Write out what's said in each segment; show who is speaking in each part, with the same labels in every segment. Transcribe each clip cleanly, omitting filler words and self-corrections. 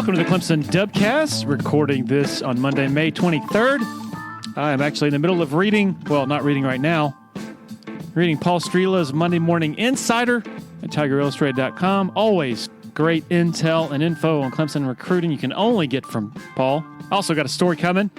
Speaker 1: Welcome to the Clemson Dubcast, recording this on Monday, May 23rd. I am actually in the middle of reading, well, not reading right now, reading Paul Strila's Monday Morning Insider at TigerIllustrated.com. Always great intel and info on Clemson recruiting you can only get from Paul. Also got a story coming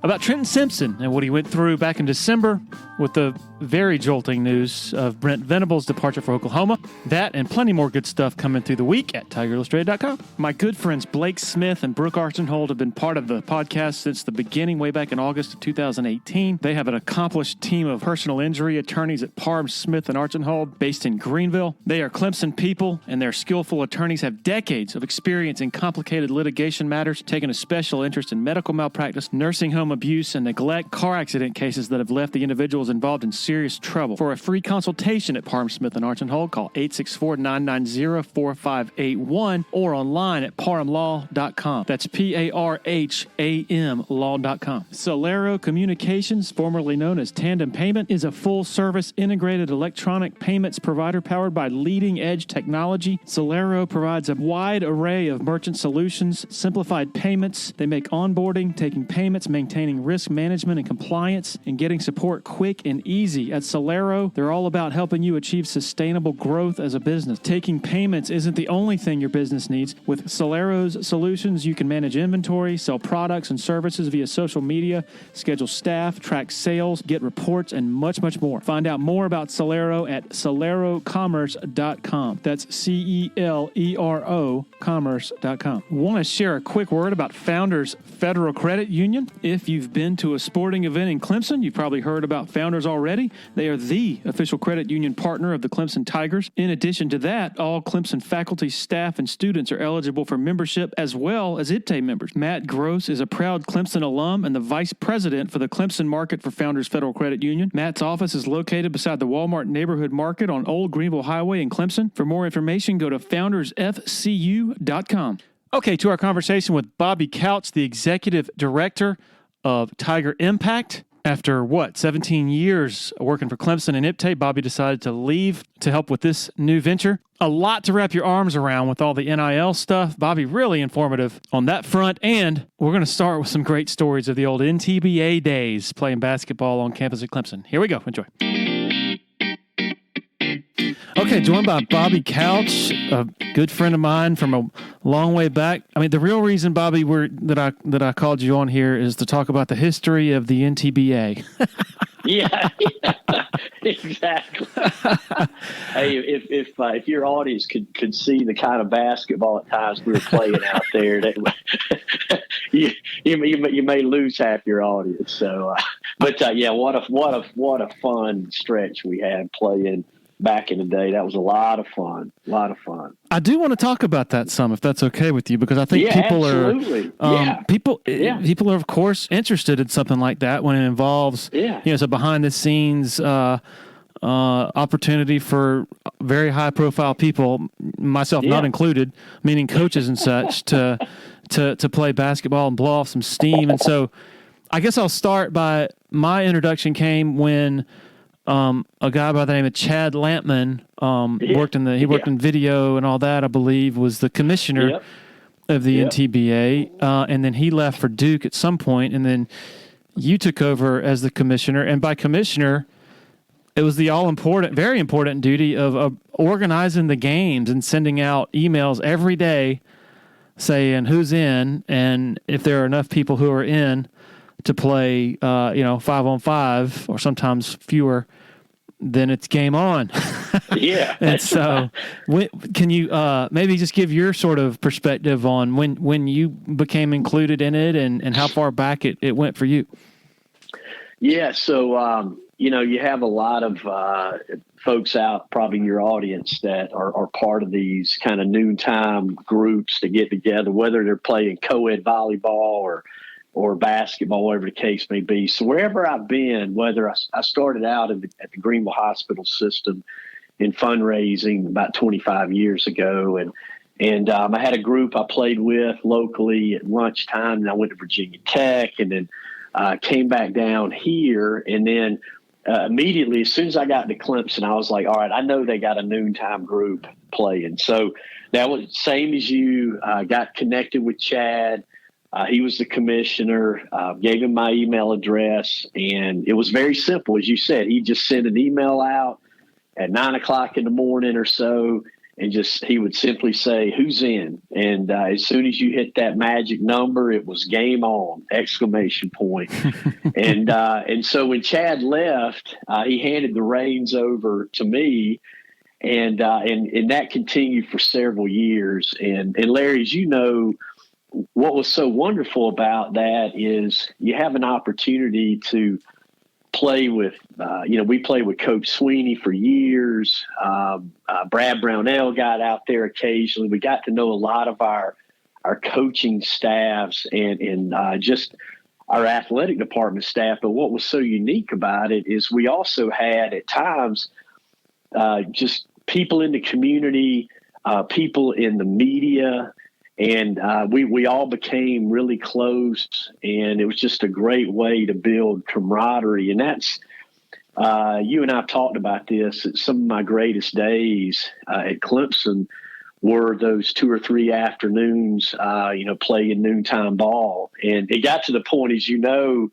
Speaker 1: about Trenton Simpson and what he went through back in December with the very jolting news of Brent Venables' departure for Oklahoma. That and plenty more good stuff coming through the week at TigerIllustrated.com. My good friends Blake Smith and Brooke Archenhold have been part of the podcast since the beginning, way back in August of 2018. They have an accomplished team of personal injury attorneys at Parham, Smith, and Archenhold based in Greenville. They are Clemson people, and their skillful attorneys have decades of experience in complicated litigation matters, taking a special interest in medical malpractice, nursing home abuse, and neglect, car accident cases that have left the individuals involved in serious trouble. For a free consultation at Parham, Smith, and Archenhold, call 864-990-4581 or online at parhamlaw.com. That's P-A-R-H-A-M law.com. Solero Communications, formerly known as Tandem Payment, is a full-service integrated electronic payments provider powered by leading-edge technology. Solero provides a wide array of merchant solutions, simplified payments. They make onboarding, taking payments, maintaining risk management and compliance, and getting support quick and easy. At Solero, they're all about helping you achieve sustainable growth as a business. Taking payments isn't the only thing your business needs. With Solero's solutions, you can manage inventory, sell products and services via social media, schedule staff, track sales, get reports, and much, much more. Find out more about Solero at solerocommerce.com. That's C-E-L-E-R-O commerce.com. Want to share a quick word about Founders Federal Credit Union? If you've been to a sporting event in Clemson, you've probably heard about Founders already. They are the official credit union partner of the Clemson Tigers. In addition to that, all Clemson faculty, staff, and students are eligible for membership as well as IPTAY members. Matt Gross is a proud Clemson alum and the vice president for the Clemson market for Founders Federal Credit Union. Matt's office is located beside the Walmart Neighborhood Market on Old Greenville Highway in Clemson. For more information, go to foundersfcu.com. Okay, to our conversation with Bobby Couch, the executive director of TigerImpact. After, 17 years working for Clemson and IPTAY, Bobby decided to leave to help with this new venture. A lot to wrap your arms around with all the NIL stuff. Bobby, really informative on that front. And we're going to start with some great stories of the old NTBA days playing basketball on campus at Clemson. Here we go. Enjoy. Okay, joined by Bobby Couch, a good friend of mine from a long way back. I mean, the real reason, Bobby, that I called you on here is to talk about the history of the NTBA.
Speaker 2: Yeah, exactly. Hey, if your audience could see the kind of basketball at times we were playing out there, you may lose half your audience. So, yeah, what a fun stretch we had playing back in the day. That was a lot of fun. I do want to talk about that some, if that's okay with you, because I think people are of course interested in something like that when it involves it's a behind the scenes opportunity for very high profile people, myself not included, meaning coaches and such, to play basketball and blow off some steam. And so I guess I'll start by my introduction came when a guy by the name of Chad Lampman worked in video and all that, I believe, was the commissioner of the NTBA. And then he left for Duke at some point, and then you took over as the commissioner. And by commissioner, it was the very important duty of organizing the games and sending out emails every day saying who's in and if there are enough people who are in to play, 5-on-5 or sometimes fewer, then it's game on.
Speaker 3: Yeah.
Speaker 1: And so can you maybe just give your sort of perspective on when you became included in it and how far back it went for you?
Speaker 2: Yeah. So, you have a lot of folks out, probably in your audience, that are part of these kind of noontime groups to get together, whether they're playing co-ed volleyball or basketball, whatever the case may be. So wherever I've been, whether I started out at the Greenville Hospital system in fundraising about 25 years ago. And I had a group I played with locally at lunchtime, and I went to Virginia Tech, and then came back down here. And then immediately, as soon as I got to Clemson, I was like, all right, I know they got a noontime group
Speaker 3: playing. So that was same as you. Got connected with Chad. He was the commissioner. Gave him my email address, and it was very simple, as you said. He just sent an email out at 9:00 in the morning or so, and he would simply say, "Who's in?" And as soon as you hit that magic number, it was game on! ! And so when Chad left, he handed the reins over to me, and that continued for several years. And Larry, as you know, what was so wonderful about that is you have an opportunity to play with, we played with Coach Swinney for years. Brad Brownell got out there occasionally. We got to know a lot of our coaching staffs and just our athletic department staff. But what was so unique about it is we also had at times just people in the community, people in the media, and we all became really close, and it was just a great way to build camaraderie. And that's, you and I have talked about this, that some of my greatest days at Clemson were those 2 or 3 afternoons, playing noontime ball. And it got to the point, as you know,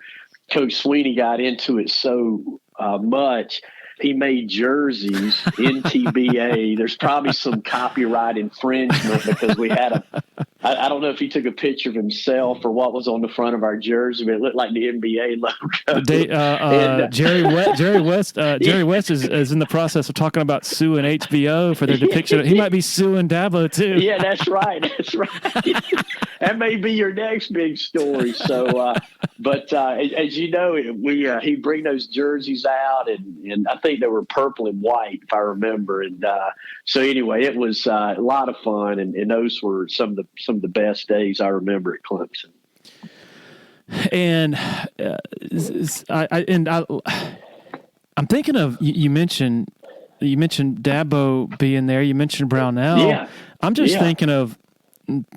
Speaker 3: Coach Swinney got into it so much. He made jerseys, NTBA. There's probably some copyright infringement because we had I don't know if he took a picture of himself or what was on the front of our jersey, but it looked like the NBA logo.
Speaker 2: Jerry West is in the process of talking about suing HBO for their depiction. He might be suing Dabo too.
Speaker 3: Yeah, that's right. That may be your next big story. So, but as you know, he'd bring those jerseys out, and I think they were purple and white, if I remember. And so anyway, it was a lot of fun, and those were some of the best days I remember at Clemson.
Speaker 2: And I'm thinking of, you mentioned Dabo being there. You mentioned Brownell.
Speaker 3: Yeah.
Speaker 2: I'm just thinking of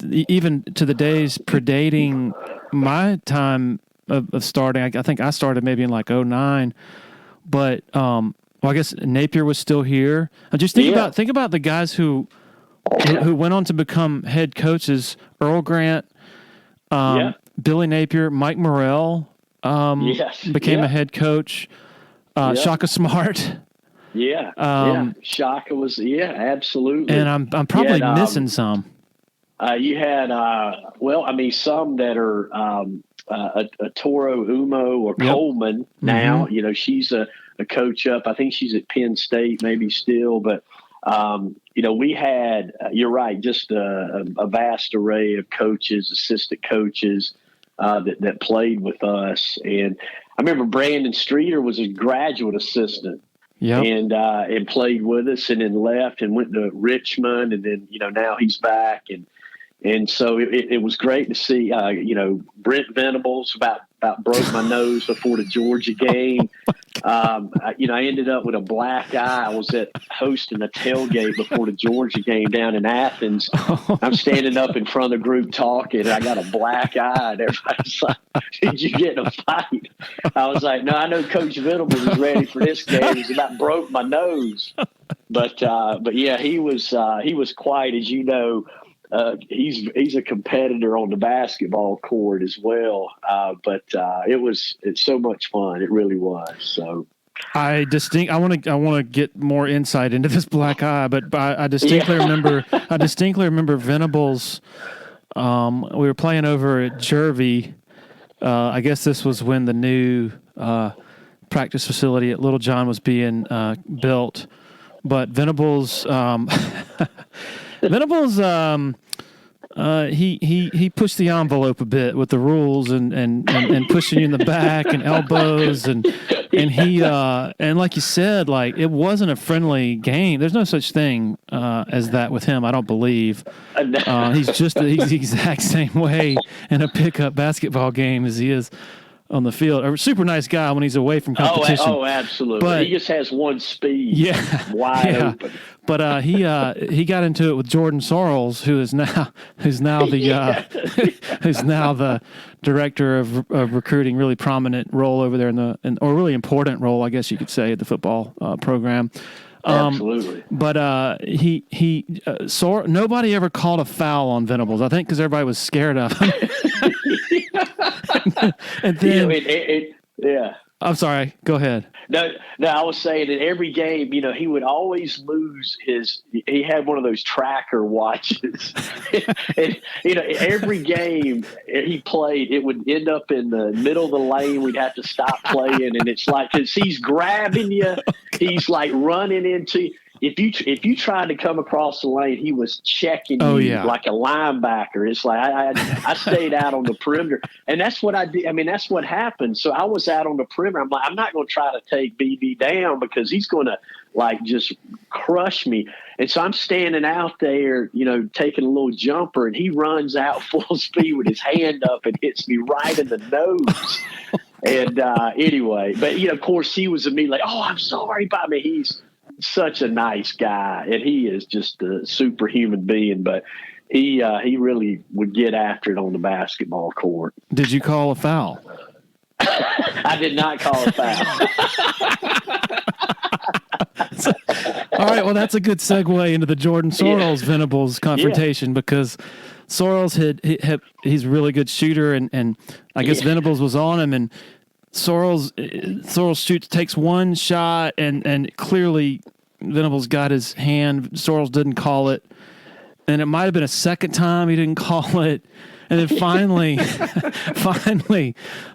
Speaker 2: even to the days predating my time of starting. I think I started maybe in like 2009, but I guess Napier was still here. Just think about the guys who went on to become head coaches: Earl Grant, Billy Napier, Mike Morrell became a head coach. Shaka Smart.
Speaker 3: Shaka was, absolutely.
Speaker 2: And I'm probably missing some.
Speaker 3: You had, some that are a Toro Umo or Coleman now. Mm-hmm. She's a coach up. I think she's at Penn State, maybe still. But, we had, you're right, just a vast array of coaches, assistant coaches that played with us. And I remember Brandon Streeter was a graduate assistant. Yep. And played with us, and then left and went to Richmond, and then now he's back, and so it was great to see. Brent Venables about broke my nose before the Georgia game. I ended up with a black eye. I was hosting a tailgate before the Georgia game down in Athens. I'm standing up in front of the group talking, and I got a black eye, and everybody's like, "Did you get in a fight?" I was like, "No, I know Coach Venables is ready for this game. He's about broke my nose." But yeah, he was quite, as you know. He's a competitor on the basketball court as well. But it's so much fun. It really was. So
Speaker 2: I want to get more insight into this black eye, but I distinctly remember Venables. We were playing over at Jervey. I guess this was when the new practice facility at Little John was being built, but Venables. Venables, he pushed the envelope a bit with the rules and pushing you in the back and elbows and he and like you said, like it wasn't a friendly game. There's no such thing as that with him. I don't believe. He's the exact same way in a pickup basketball game as he is on the field. A super nice guy when he's away from competition.
Speaker 3: Oh, absolutely. But he just has one speed. Wide open.
Speaker 2: But he got into it with Jordan Sorrells, who's now the director of recruiting, really prominent role over there or really important role, I guess you could say, at the football program.
Speaker 3: Absolutely.
Speaker 2: But nobody ever called a foul on Venables. I think because everybody was scared of him. And then,
Speaker 3: yeah.
Speaker 2: I'm sorry. Go ahead.
Speaker 3: No, I was saying that every game, he would always lose he had one of those tracker watches. And, every game he played, it would end up in the middle of the lane. We'd have to stop playing. And it's like, cause he's grabbing you. He's like running into, if you tried to come across the lane, he was checking you like a linebacker. It's like I stayed out on the perimeter, and that's what I did. I mean, that's what happened. So I was out on the perimeter. I'm like, I'm not going to try to take BB down because he's going to like just crush me. And so I'm standing out there, taking a little jumper, and he runs out full speed with his hand up and hits me right in the nose. And anyway, but of course, he was immediately like, "Oh, I'm sorry, but he's such a nice guy, and he is just a superhuman being." But he really would get after it on the basketball court.
Speaker 2: Did you call a foul?
Speaker 3: I did not call a foul.
Speaker 2: All right, well, that's a good segue into the Jordan Sorrells Venables confrontation because Sorrells he's a really good shooter, and I guess Venables was on him, and Sorrells takes one shot, and clearly Venables got his hand. Sorrells didn't call it, and it might have been a second time he didn't call it, and then finally,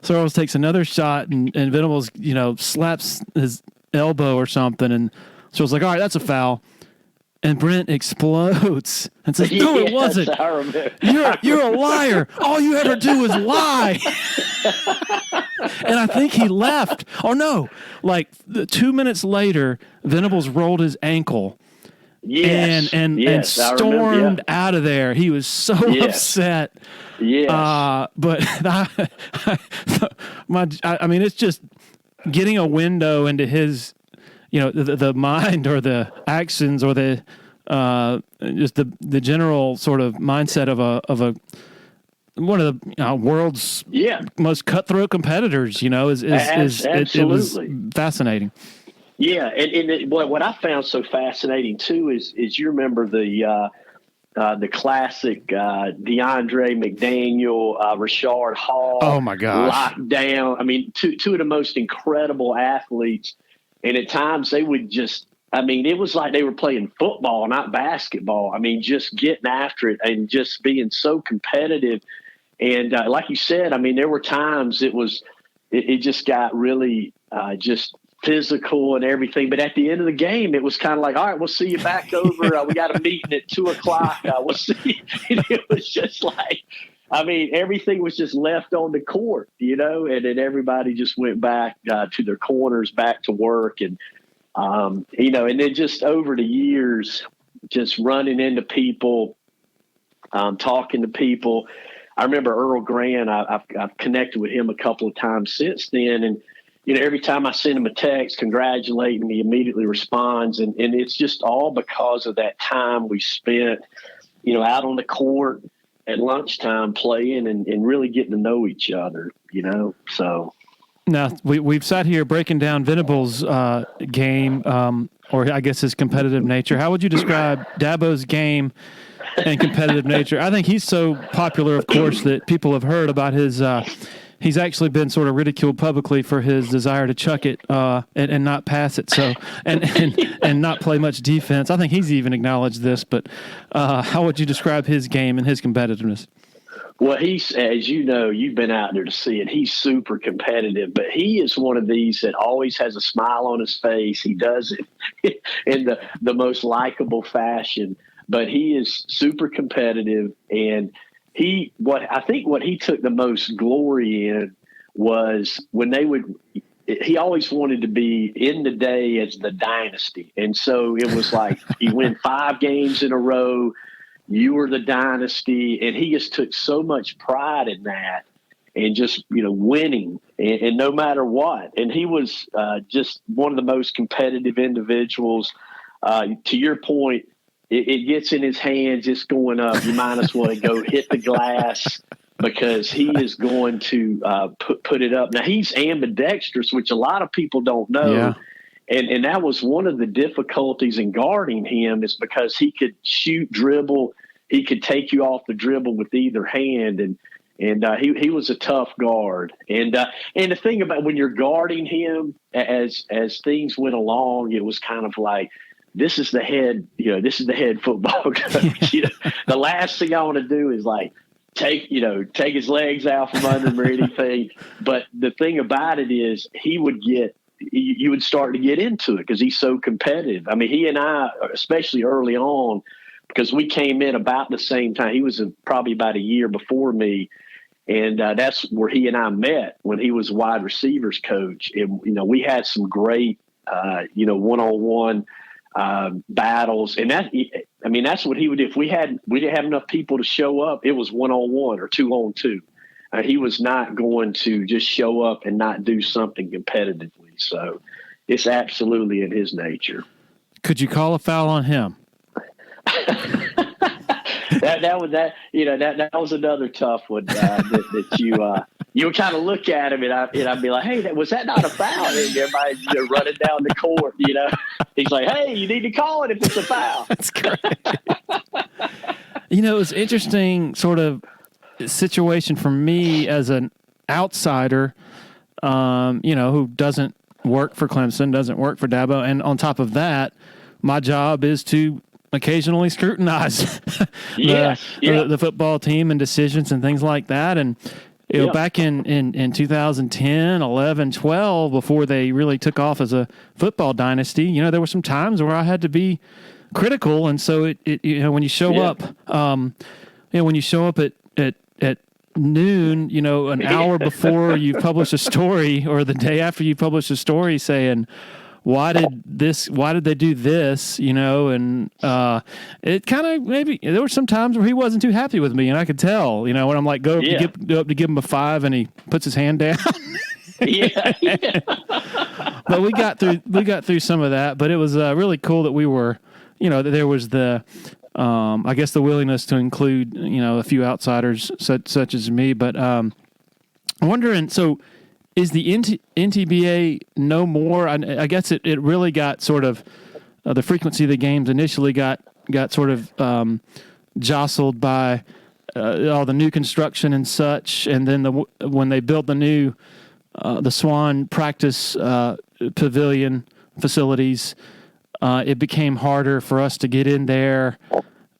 Speaker 2: Sorrells takes another shot, and Venables slaps his elbow or something, and Sorrells like, all right, that's a foul. And Brent explodes and says, "No, it wasn't. You're a liar. All you ever do is lie." And I think he left. Oh no! Like 2 minutes later, Venables rolled his ankle.
Speaker 3: Yes,
Speaker 2: and stormed out of there. He was so upset.
Speaker 3: Yes.
Speaker 2: But I mean, it's just getting a window into his. The mind or the actions or the just the general sort of mindset of one of the world's most cutthroat competitors. It was fascinating.
Speaker 3: Yeah, and what I found so fascinating too is you remember the classic DeAndre McDaniel, Rashard Hall.
Speaker 2: Oh my gosh!
Speaker 3: Lockdown. I mean, two of the most incredible athletes. And at times they would it was like they were playing football, not basketball. I mean, just getting after it and just being so competitive. And like you said, I mean, there were times it just got really just physical and everything. But at the end of the game, it was kind of like, all right, we'll see you back over. We got a meeting at 2:00. We'll see. And it was just like, I mean, everything was just left on the court, and then everybody just went back to their corners, back to work. And, and then just over the years, just running into people, talking to people. I remember Earl Grant, I've connected with him a couple of times since then. And, every time I send him a text congratulating me, he immediately responds. And it's just all because of that time we spent, out on the court at lunchtime playing and really getting to know each other, so.
Speaker 2: Now, we've sat here breaking down Venables' game, or I guess his competitive nature. How would you describe Dabo's game and competitive nature? I think he's so popular, of course, that people have heard about his he's actually been sort of ridiculed publicly for his desire to chuck it and not pass it. So and not play much defense. I think he's even acknowledged this. But how would you describe his game and his competitiveness?
Speaker 3: Well, he's, as you know, you've been out there to see it. He's super competitive, but he is one of these that always has a smile on his face. He does it in the most likable fashion, but he is super competitive. And what he took the most glory in was when he always wanted to be in the day as the dynasty. And so it was like he win 5 games in a row. You were the dynasty, and he just took so much pride in that and just, winning and no matter what. And he was just one of the most competitive individuals. To your point, it gets in his hands, it's going up. You might as well go hit the glass because he is going to put it up. Now, he's ambidextrous, which a lot of people don't know.
Speaker 2: Yeah.
Speaker 3: And that was one of the difficulties in guarding him, is because he could shoot, dribble. He could take you off the dribble with either hand. And he was a tough guard. And the thing about when you're guarding him, as things went along, it was kind of like, this is the head football coach. The last thing I want to do is like take his legs out from under him or anything. But the thing about it is, you would start to get into it because he's so competitive. I mean, he and I, especially early on, because we came in about the same time. He was probably about a year before me. And that's where he and I met, when he was wide receivers coach. And, we had some great, one-on-one battles. And that's what he would do. If we didn't have enough people to show up, it was 1-on-1 or 2-on-2. He was not going to just show up and not do something competitively. So it's absolutely in his nature.
Speaker 2: Could you call a foul on him?
Speaker 3: That was another tough one that you would kind of look at him and I'd be like, hey, was that not a foul? And everybody running down the court, he's like, hey, you need to call it if it's a foul.
Speaker 2: That's great. It was interesting sort of situation for me as an outsider, who doesn't work for Clemson, doesn't work for Dabo. And on top of that, my job is to occasionally scrutinize the football team and decisions and things like that. And back in 2010, 11, 12, before they really took off as a football dynasty, there were some times where I had to be critical. And so when you show up, when you show up at noon, an hour before you publish a story, or the day after you publish a story saying, why did they do this? And it kind of, maybe there were some times where he wasn't too happy with me, and I could tell, when I'm like, go up to give him a 5 and he puts his hand down. But we got through some of that, but it was really cool that we were, that there was the, I guess the willingness to include, a few outsiders such as me. But I'm wondering, so is the NTBA no more? I guess it really got sort of the frequency of the games initially got sort of jostled by all the new construction and such, and then when they built the new the Swan practice pavilion facilities, it became harder for us to get in there,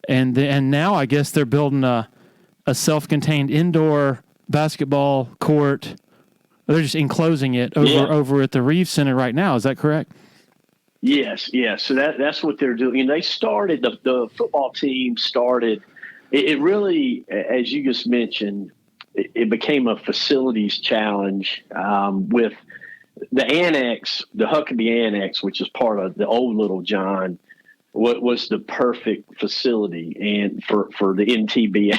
Speaker 2: and now I guess they're building a self-contained indoor basketball court. They're just enclosing it over at the Reeves Center right now. Is that correct?
Speaker 3: Yes. So that's what they're doing. And they started, the football team started. It really, as you just mentioned, it became a facilities challenge with the annex, the Huckabee Annex, which is part of the old Little John. What was the perfect facility and for the NTBA.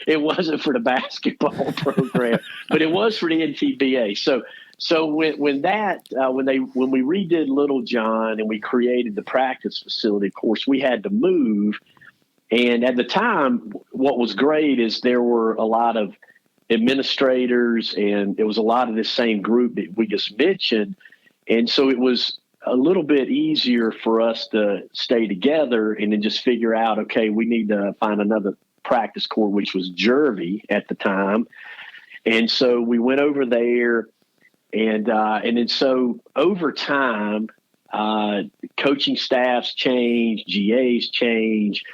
Speaker 3: It wasn't for the basketball program, but it was for the NTBA. So when we redid Little John and we created the practice facility, of course we had to move. And at the time, what was great is there were a lot of administrators, and it was a lot of this same group that we just mentioned. And so it was a little bit easier for us to stay together and then just figure out, okay, we need to find another practice court, which was Jervy at the time. And so we went over there, and then so over time, coaching staffs change, GAs change.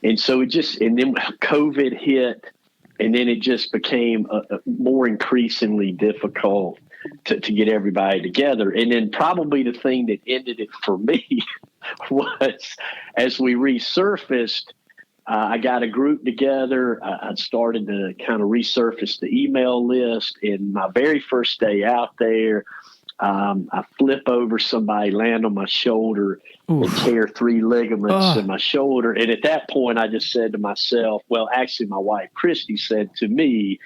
Speaker 3: And so and then COVID hit, and then it just became more increasingly difficult to get everybody together. And then probably the thing that ended it for me was, as we resurfaced, I got a group together. I started to kind of resurface the email list. And my very first day out there, I flip over somebody, land on my shoulder, and tear 3 ligaments in my shoulder. And at that point, I just said to myself, well, actually, my wife, Christy, said to me,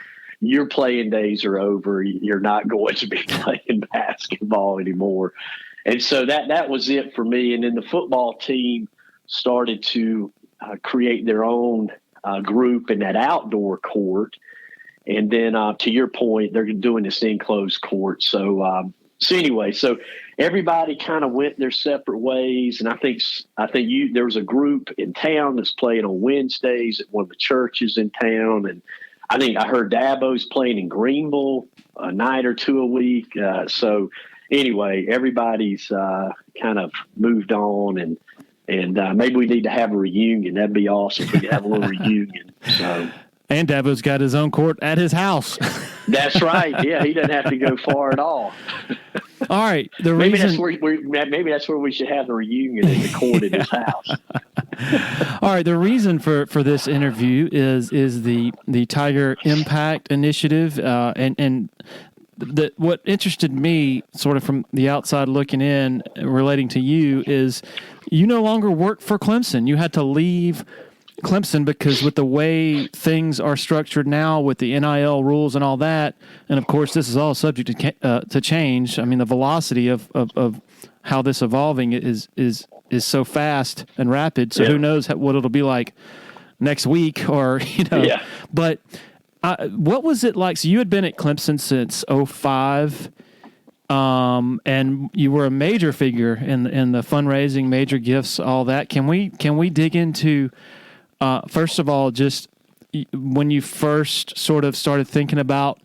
Speaker 3: your playing days are over. You're not going to be playing basketball anymore. And so that was it for me. And then the football team started to create their own group in that outdoor court. And then to your point, they're doing this enclosed court. So So anyway, so everybody kind of went their separate ways, and I think there was a group in town that's playing on Wednesdays at one of the churches in town, and I think I heard Dabo's playing in Greenville a night or two a week. So anyway, everybody's kind of moved on, and maybe we need to have a reunion. That'd be awesome if we could have a little reunion. So.
Speaker 2: And Dabo's got his own court at his house.
Speaker 3: That's right. Yeah, he doesn't have to go far at all.
Speaker 2: All right.
Speaker 3: Maybe that's where we should have the reunion, in the court at his house.
Speaker 2: All right. The reason for this interview is the TigerImpact initiative, and what interested me, sort of from the outside looking in, relating to you, is you no longer work for Clemson. You had to leave Clemson because with the way things are structured now with the NIL rules and all that, and of course this is all subject to change. I mean, the velocity of how this evolving is so fast and rapid. So who knows what it'll be like next week, or Yeah. But what was it like? So you had been at Clemson since 2005, and you were a major figure in the fundraising, major gifts, all that. Can we dig into first of all, just when you first sort of started thinking about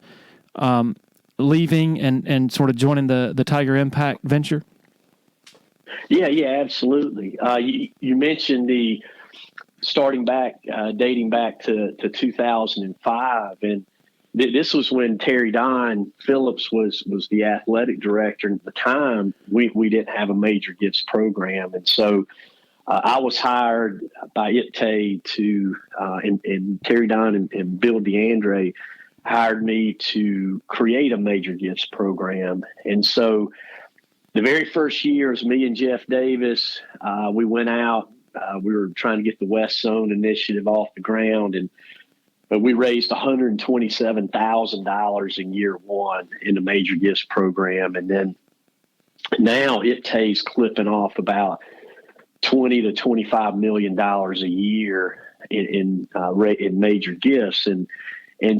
Speaker 2: leaving and sort of joining the TigerImpact venture?
Speaker 3: Yeah, absolutely. You mentioned the dating back to 2005, and this was when Terry Don Phillips was the athletic director. And at the time, we didn't have a major gifts program, and so I was hired by IPTAY to, and Terry Don and Bill DeAndre hired me to create a major gifts program. And so the very first year, it was me and Jeff Davis. We went out. We were trying to get the West Zone initiative off the ground, but we raised $127,000 in year one in the major gifts program. And then now IPTAY's clipping off about $20 to $25 million a year in major gifts, and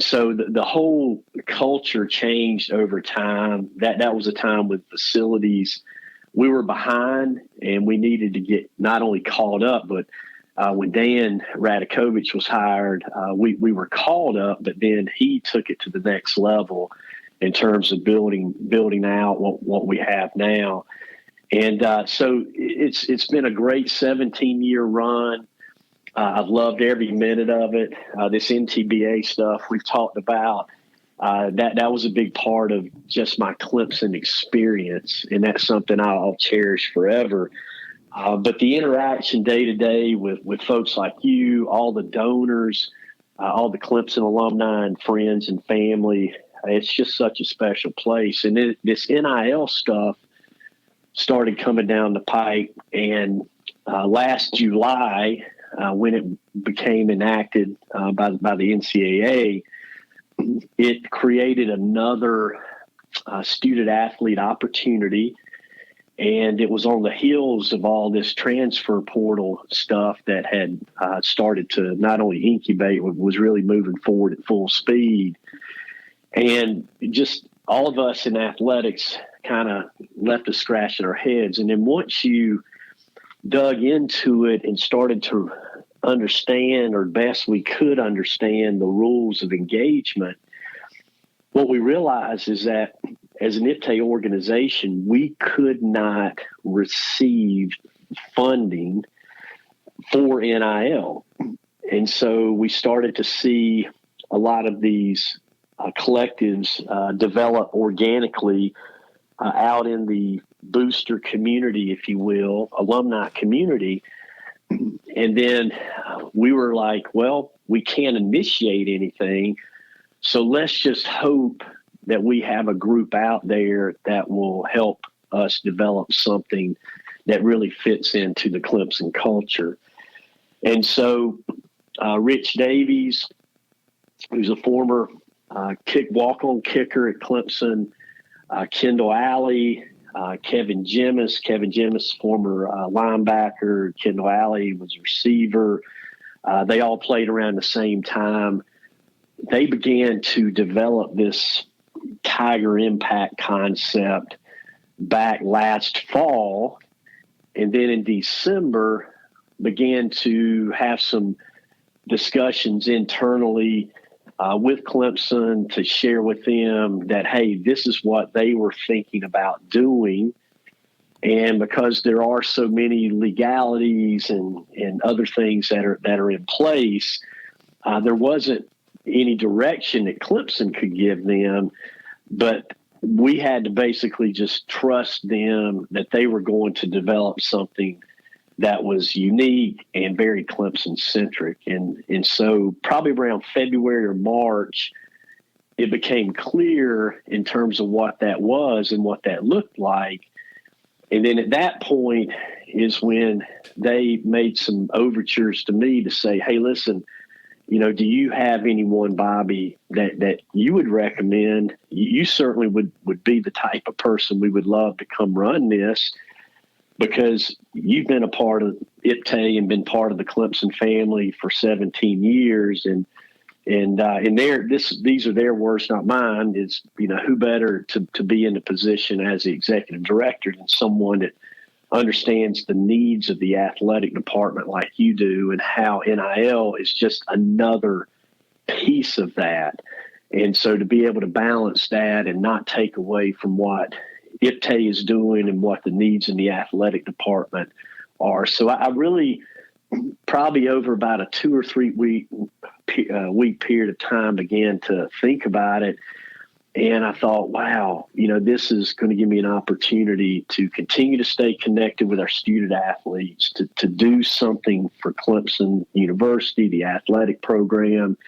Speaker 3: so the whole culture changed over time. That was a time with facilities. We were behind, and we needed to get not only caught up, but when Dan Radakovich was hired, we were caught up, but then he took it to the next level in terms of building out what we have now. And so it's been a great 17-year run. I've loved every minute of it. This NTBA stuff we've talked about, that was a big part of just my Clemson experience, and that's something I'll cherish forever. But the interaction day to day with folks like you, all the donors, all the Clemson alumni and friends and family, it's just such a special place. And this NIL stuff started coming down the pipe, and last July, when it became enacted by the NCAA, it created another student athlete opportunity, and it was on the heels of all this transfer portal stuff that had started to not only incubate, but was really moving forward at full speed. And just all of us in athletics kind of left us scratching our heads. And then once you dug into it and started to understand, or best we could understand, the rules of engagement, what we realized is that as an IPTAY organization, we could not receive funding for NIL. And so we started to see a lot of these collectives develop organically out in the booster community, if you will, alumni community. And then we were like, well, we can't initiate anything, so let's just hope that we have a group out there that will help us develop something that really fits into the Clemson culture. And so Rich Davies, who's a former walk-on kicker at Clemson, Kendall Alley, Kevin Jimmis, former linebacker, Kendall Alley was a receiver. They all played around the same time. They began to develop this TigerImpact concept back last fall, and then in December began to have some discussions internally with Clemson to share with them that, hey, this is what they were thinking about doing. And because there are so many legalities and other things that are in place, there wasn't any direction that Clemson could give them, but we had to basically just trust them that they were going to develop something that was unique and very Clemson centric. And so probably around February or March, it became clear in terms of what that was and what that looked like. And then at that point is when they made some overtures to me to say, hey, listen, do you have anyone, Bobby, that you would recommend? You certainly would be the type of person we would love to come run this, because you've been a part of IPTAY and been part of the Clemson family for 17 years. And these are their words, not mine, is, who better to be in the position as the executive director than someone that understands the needs of the athletic department like you do, and how NIL is just another piece of that. And so to be able to balance that and not take away from what IPTAY is doing and what the needs in the athletic department are. So I really, probably over about a 2 or 3 week period of time, began to think about it. And I thought, wow, this is going to give me an opportunity to continue to stay connected with our student athletes, to do something for Clemson University, the athletic program,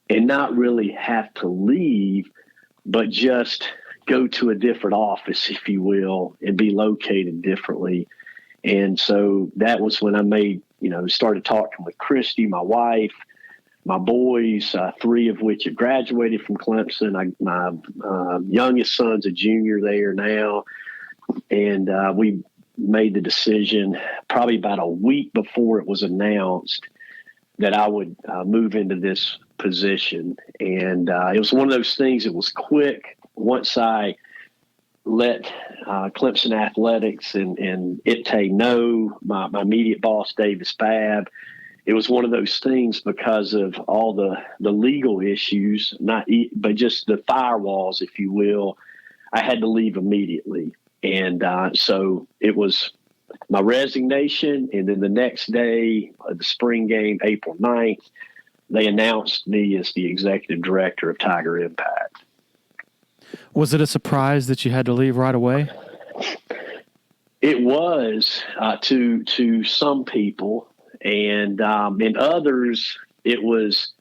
Speaker 3: and not really have to leave, but just go to a different office, if you will, and be located differently. And so that was when I started talking with Christy, my wife, my boys, 3 of which have graduated from Clemson. My youngest son's a junior there now. And we made the decision probably about a week before it was announced that I would move into this position. And it was one of those things that was quick. Once I let Clemson Athletics and IPTAY know, my immediate boss, Davis Babb, it was one of those things because of all the legal issues, but just the firewalls, if you will. I had to leave immediately. And so it was my resignation. And then the next day of the spring game, April 9th, they announced me as the executive director of TigerImpact.
Speaker 2: Was it a surprise that you had to leave right away?
Speaker 3: It was to some people. And in others, it was,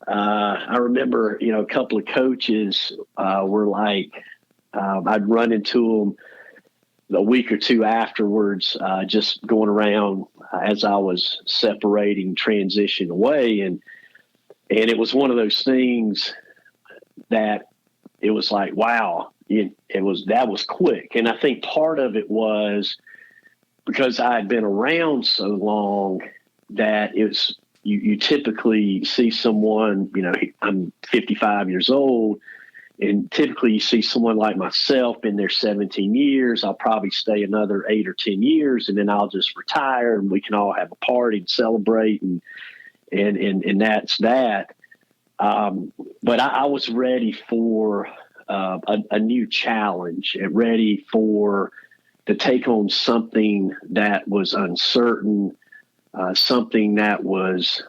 Speaker 3: I remember, a couple of coaches were like, I'd run into them a week or two afterwards, just going around as I was separating transition away. And it was one of those things that it was like, wow, that was quick. And I think part of it was because I had been around so long that you typically see someone, I'm 55 years old, and typically you see someone like myself in their 17 years. I'll probably stay another 8 or 10 years, and then I'll just retire, and we can all have a party and celebrate, and that's that. But I was ready for a new challenge, and ready to take on something that was uncertain, something that was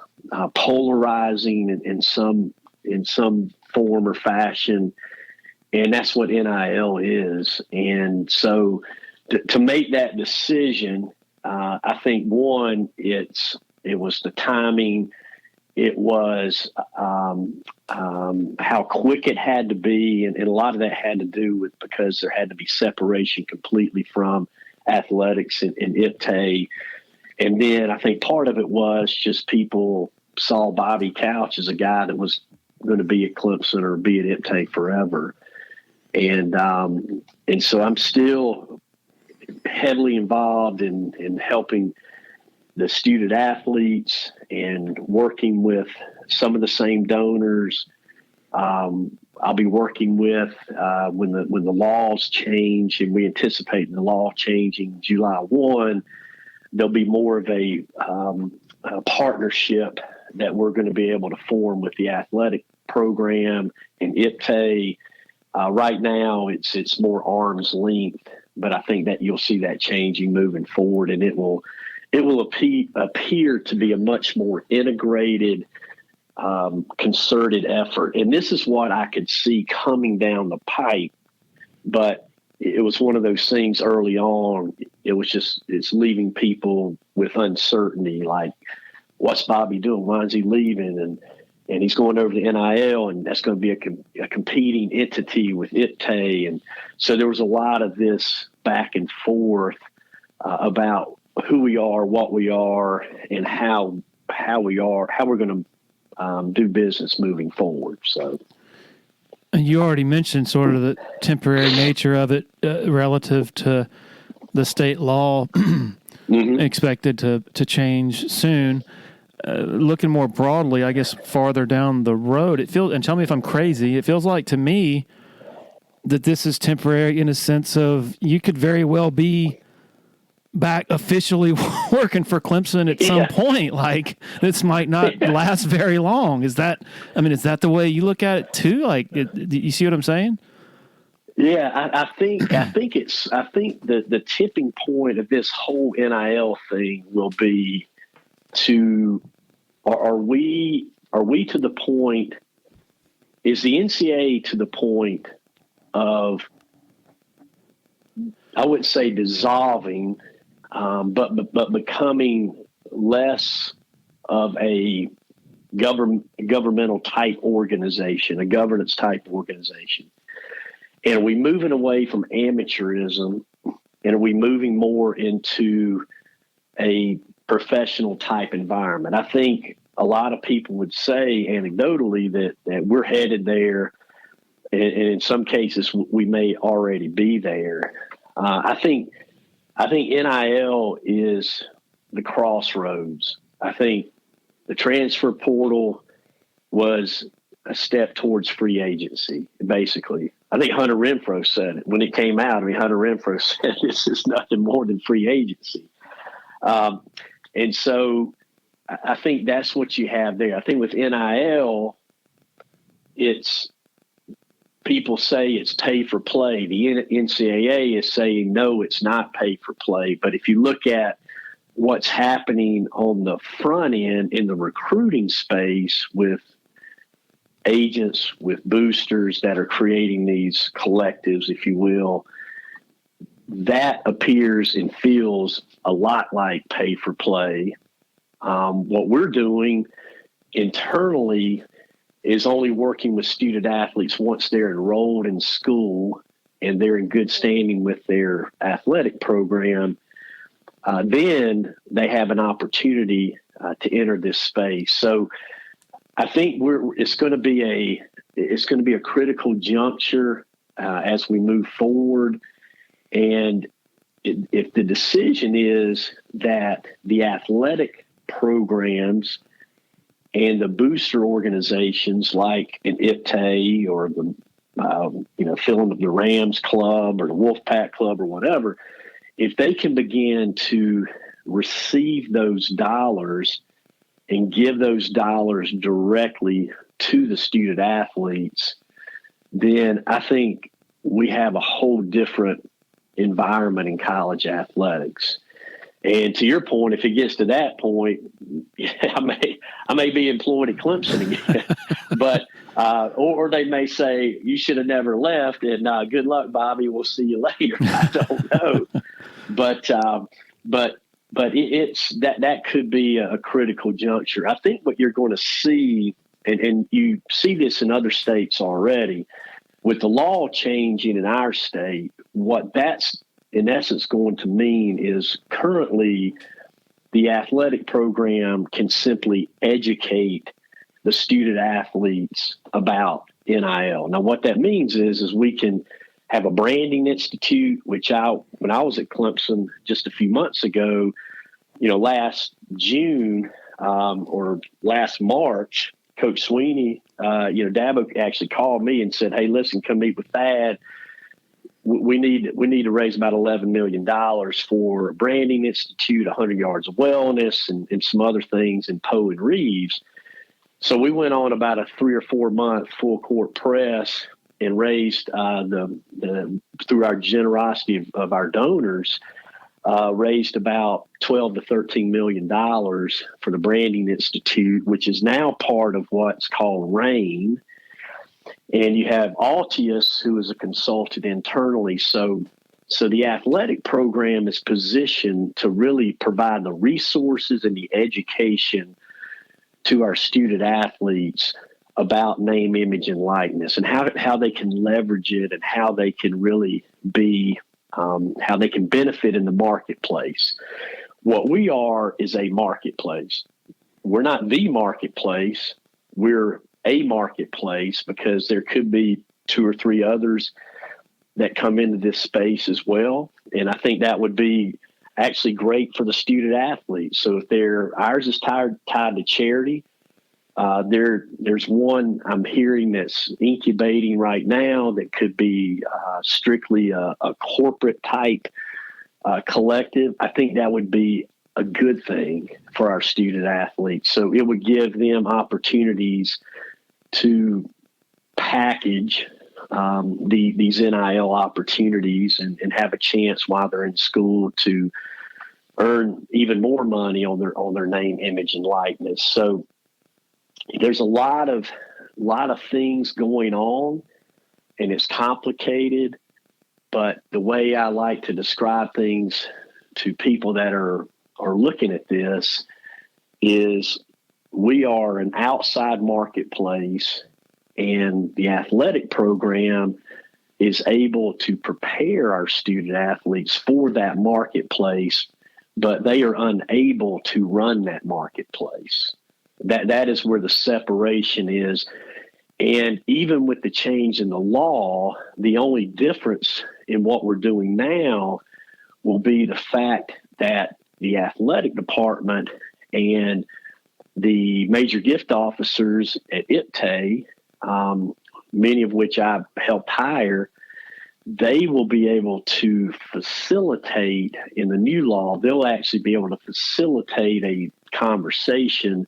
Speaker 3: polarizing in some form or fashion. And that's what NIL is. And so to make that decision, I think, one, it was the timing. It was how quick it had to be. And a lot of that had to do with because there had to be separation completely from athletics and IPTAY. And then I think part of it was just people saw Bobby Couch as a guy that was going to be at Clemson or be at IPTAY forever. And so I'm still heavily involved in helping the student athletes and working with some of the same donors. I'll be working with when the laws change, and we anticipate the law changing July 1. There'll be more of a partnership that we're going to be able to form with the athletic program and IPTAY. Right now, it's more arm's length, but I think that you'll see that changing moving forward, and it will appear to be a much more integrated, concerted effort. And this is what I could see coming down the pipe, but it was one of those things early on. It's leaving people with uncertainty, like, what's Bobby doing? Why is he leaving? And he's going over to NIL, and that's going to be a competing entity with IPTAY. And so there was a lot of this back and forth about who we are, what we are, and how we're going to do business moving forward. So,
Speaker 2: you already mentioned sort of the temporary nature of it relative to the state law expected to change soon. Looking more broadly, I guess farther down the road, it feels, and tell me if I'm crazy, it feels like to me that this is temporary in a sense of you could very well be back officially working for Clemson at some point. Like, this might not last very long. Is that the way you look at it too? Like, you see what I'm saying?
Speaker 3: Yeah, I think the tipping point of this whole NIL thing will be are we to the point, is the NCAA to the point of, I wouldn't say dissolving, but becoming less of a governmental type organization, a governance type organization? And are we moving away from amateurism, and are we moving more into a professional type environment? I think a lot of people would say anecdotally that we're headed there, and in some cases we may already be there. I think NIL is the crossroads. I think the transfer portal was a step towards free agency, basically. I think Hunter Renfrow said it when it came out. I mean, Hunter Renfrow said this is nothing more than free agency. And so I think that's what you have there. I think with NIL, people say it's pay for play. The NCAA is saying, no, it's not pay for play. But if you look at what's happening on the front end in the recruiting space with agents, with boosters that are creating these collectives, if you will, that appears and feels a lot like pay for play. What we're doing internally is only working with student athletes once they're enrolled in school and they're in good standing with their athletic program. Then they have an opportunity to enter this space. So I think it's going to be a critical juncture as we move forward. And if the decision is that the athletic programs and the booster organizations like an IPTAY or filling up the Rams Club or the Wolfpack Club or whatever, if they can begin to receive those dollars and give those dollars directly to the student athletes, then I think we have a whole different environment in college athletics. And to your point, if it gets to that point, I may be employed at Clemson again, but or they may say you should have never left, and good luck, Bobby. We'll see you later. I don't know, but it's that could be a critical juncture. I think what you're going to see, and you see this in other states already, with the law changing in our state, what that's in essence going to mean is currently the athletic program can simply educate the student athletes about NIL. Now, what that means is we can have a branding institute, which when I was at Clemson just a few months ago, last June or last March, Coach Swinney, Dabo actually called me and said, "Hey, listen, come meet with Thad. We need to raise about $11 million for a branding institute, 100 yards of wellness, and some other things in Poe and Reeves." So we went on about a 3 or 4 month full court press and raised through our generosity of our donors, raised about $12 to $13 million for the Branding Institute, which is now part of what's called RAIN. And you have Altius, who is a consultant internally. So the athletic program is positioned to really provide the resources and the education to our student athletes about name, image, and likeness, and how they can leverage it, and how they can really be, how they can benefit in the marketplace. What we are is a marketplace. We're not the marketplace. We're a marketplace, because there could be 2 or 3 others that come into this space as well. And I think that would be actually great for the student athletes. So if ours is tied to charity, there's one I'm hearing that's incubating right now that could be strictly a corporate type collective. I think that would be a good thing for our student athletes. So it would give them opportunities to package these NIL opportunities and have a chance while they're in school to earn even more money on their name, image, and likeness. So there's a lot of things going on, and it's complicated. But the way I like to describe things to people that are looking at this is we are an outside marketplace, and the athletic program is able to prepare our student athletes for that marketplace, but they are unable to run that marketplace. That is where the separation is. And even with the change in the law, the only difference in what we're doing now will be the fact that the athletic department and the major gift officers at IPTAY, many of which I've helped hire, they will be able to facilitate, in the new law, they'll actually be able to facilitate a conversation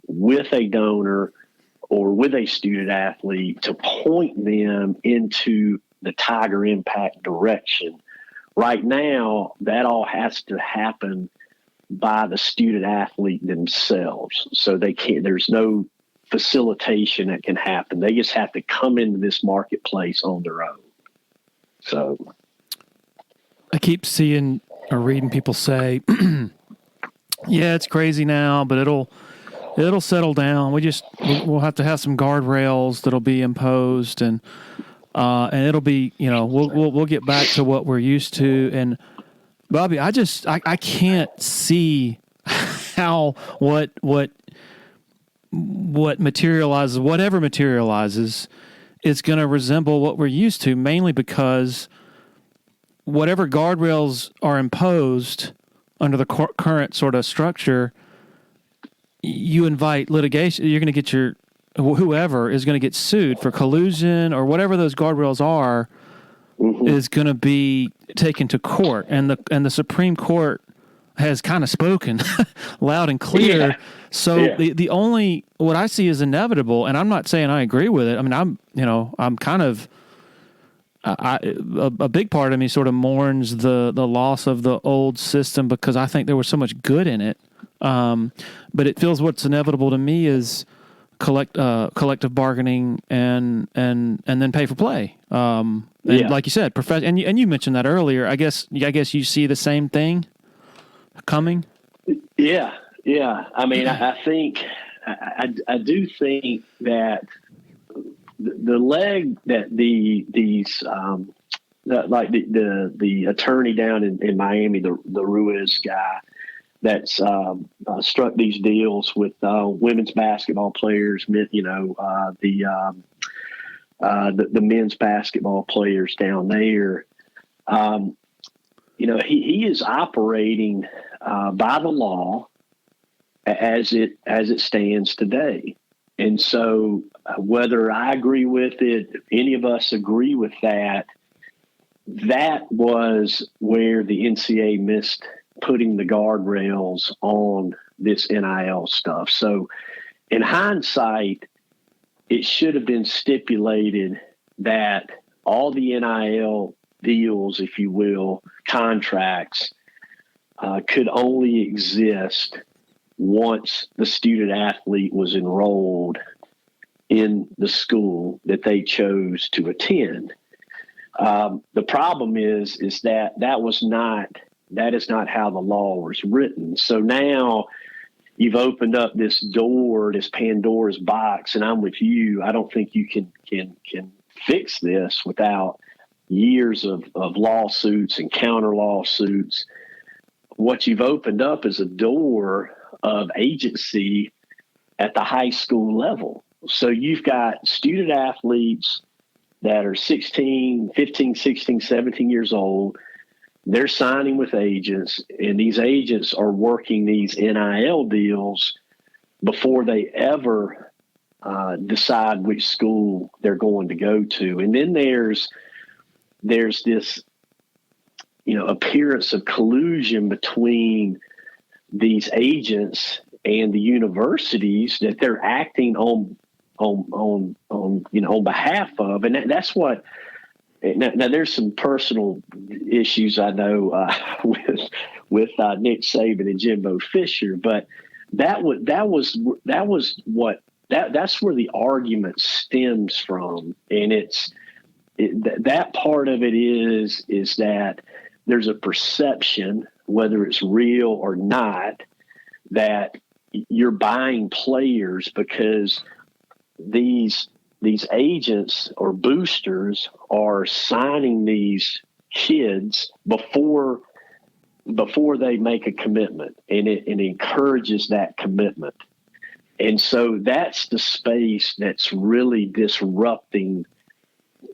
Speaker 3: with a donor or with a student athlete to point them into the TigerImpact direction. Right now, that all has to happen by the student athlete themselves. So there's no facilitation that can happen. They just have to come into this marketplace on their own. So
Speaker 2: I keep seeing or reading people say, yeah, it's crazy now, but it'll settle down. We'll have to have some guardrails that'll be imposed, and it'll be, we'll get back to what we're used to. And Bobby, I can't see how what materializes, whatever materializes, is going to resemble what we're used to, mainly because whatever guardrails are imposed under the current sort of structure, you invite litigation. You're going to get whoever is going to get sued for collusion or whatever those guardrails are, is going to be taken to court, and the Supreme Court has kind of spoken loud and clear.
Speaker 3: Yeah.
Speaker 2: So the only, what I see is inevitable, and I'm not saying I agree with it. I mean, I'm kind of, a big part of me sort of mourns the loss of the old system, because I think there was so much good in it. But it feels what's inevitable to me is collective bargaining and then pay for play. Like you said, and you mentioned that earlier. I guess you see the same thing coming.
Speaker 3: Yeah. I mean, I think I do think that the leg that the attorney down in Miami, the Ruiz guy, that's struck these deals with women's basketball players, the men's basketball players down there. He is operating by the law as it stands today. And so whether I agree with it, any of us agree with that, that was where the NCAA missed putting the guardrails on this NIL stuff. So in hindsight, it should have been stipulated that all the NIL deals, if you will, contracts, could only exist once the student athlete was enrolled in the school that they chose to attend. The problem is that that is not how the law was written. So now you've opened up this door, this Pandora's box, and I'm with you. I don't think you can fix this without years of lawsuits and counter lawsuits. What you've opened up is a door of agency at the high school level. So you've got student athletes that are 16, 15, 16, 17 years old. They're signing with agents, and these agents are working these NIL deals before they ever decide which school they're going to go to. And then there's this, appearance of collusion between these agents and the universities that they're acting on behalf of. And that's what, now there's some personal issues I know with Nick Saban and Jimbo Fisher, but that's where the argument stems from. And that part of it is that there's a perception, whether it's real or not, that you're buying players because these agents or boosters are signing these kids before they make a commitment, and it encourages that commitment. And so that's the space that's really disrupting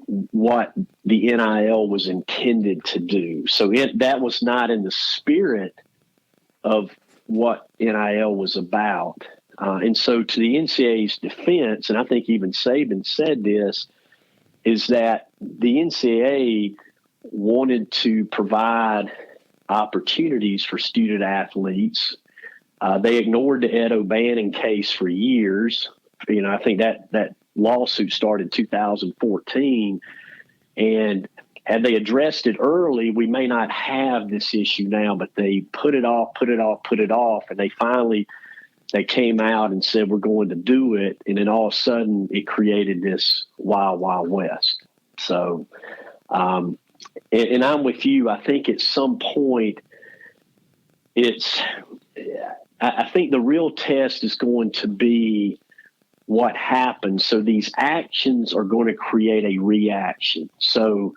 Speaker 3: what the NIL was intended to do. So that was not in the spirit of what NIL was about. And so to the NCAA's defense, and I think even Saban said this, is that the NCAA wanted to provide opportunities for student athletes. They ignored the Ed O'Bannon case for years. I think that lawsuit started in 2014. And had they addressed it early, we may not have this issue now, but they put it off. And they came out and said, we're going to do it. And then all of a sudden it created this wild, wild west. So, and I'm with you. I think at some point I think the real test is going to be what happens. So these actions are going to create a reaction. So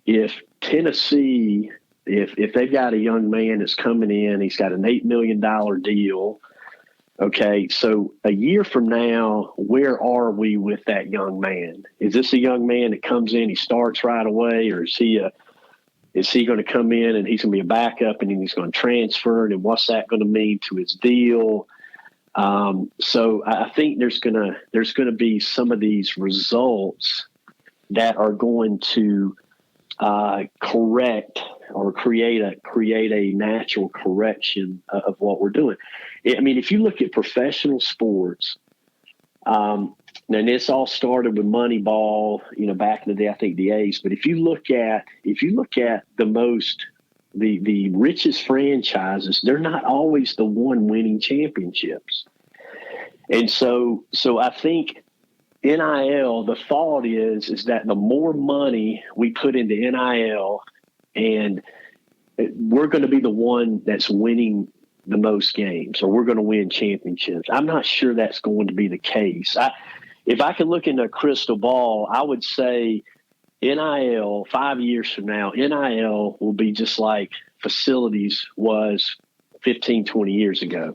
Speaker 3: if Tennessee, if they've got a young man that's coming in, he's got an $8 million deal. Okay, so a year from now, where are we with that young man? Is this a young man that comes in, he starts right away, or is he going to come in and he's going to be a backup and then he's going to transfer? And what's that going to mean to his deal? So I think there's going to be some of these results that are going to correct or create a natural correction of what we're doing. I mean, if you look at professional sports, and this all started with Moneyball, back in the day, I think the A's. But if you look at the richest franchises, they're not always the one winning championships. And so I think NIL, the thought is that the more money we put into NIL, and we're going to be the one that's winning the most games, or we're going to win championships. I'm not sure that's going to be the case. If I could look into a crystal ball, I would say NIL 5 years from now, NIL will be just like facilities was 15, 20 years ago.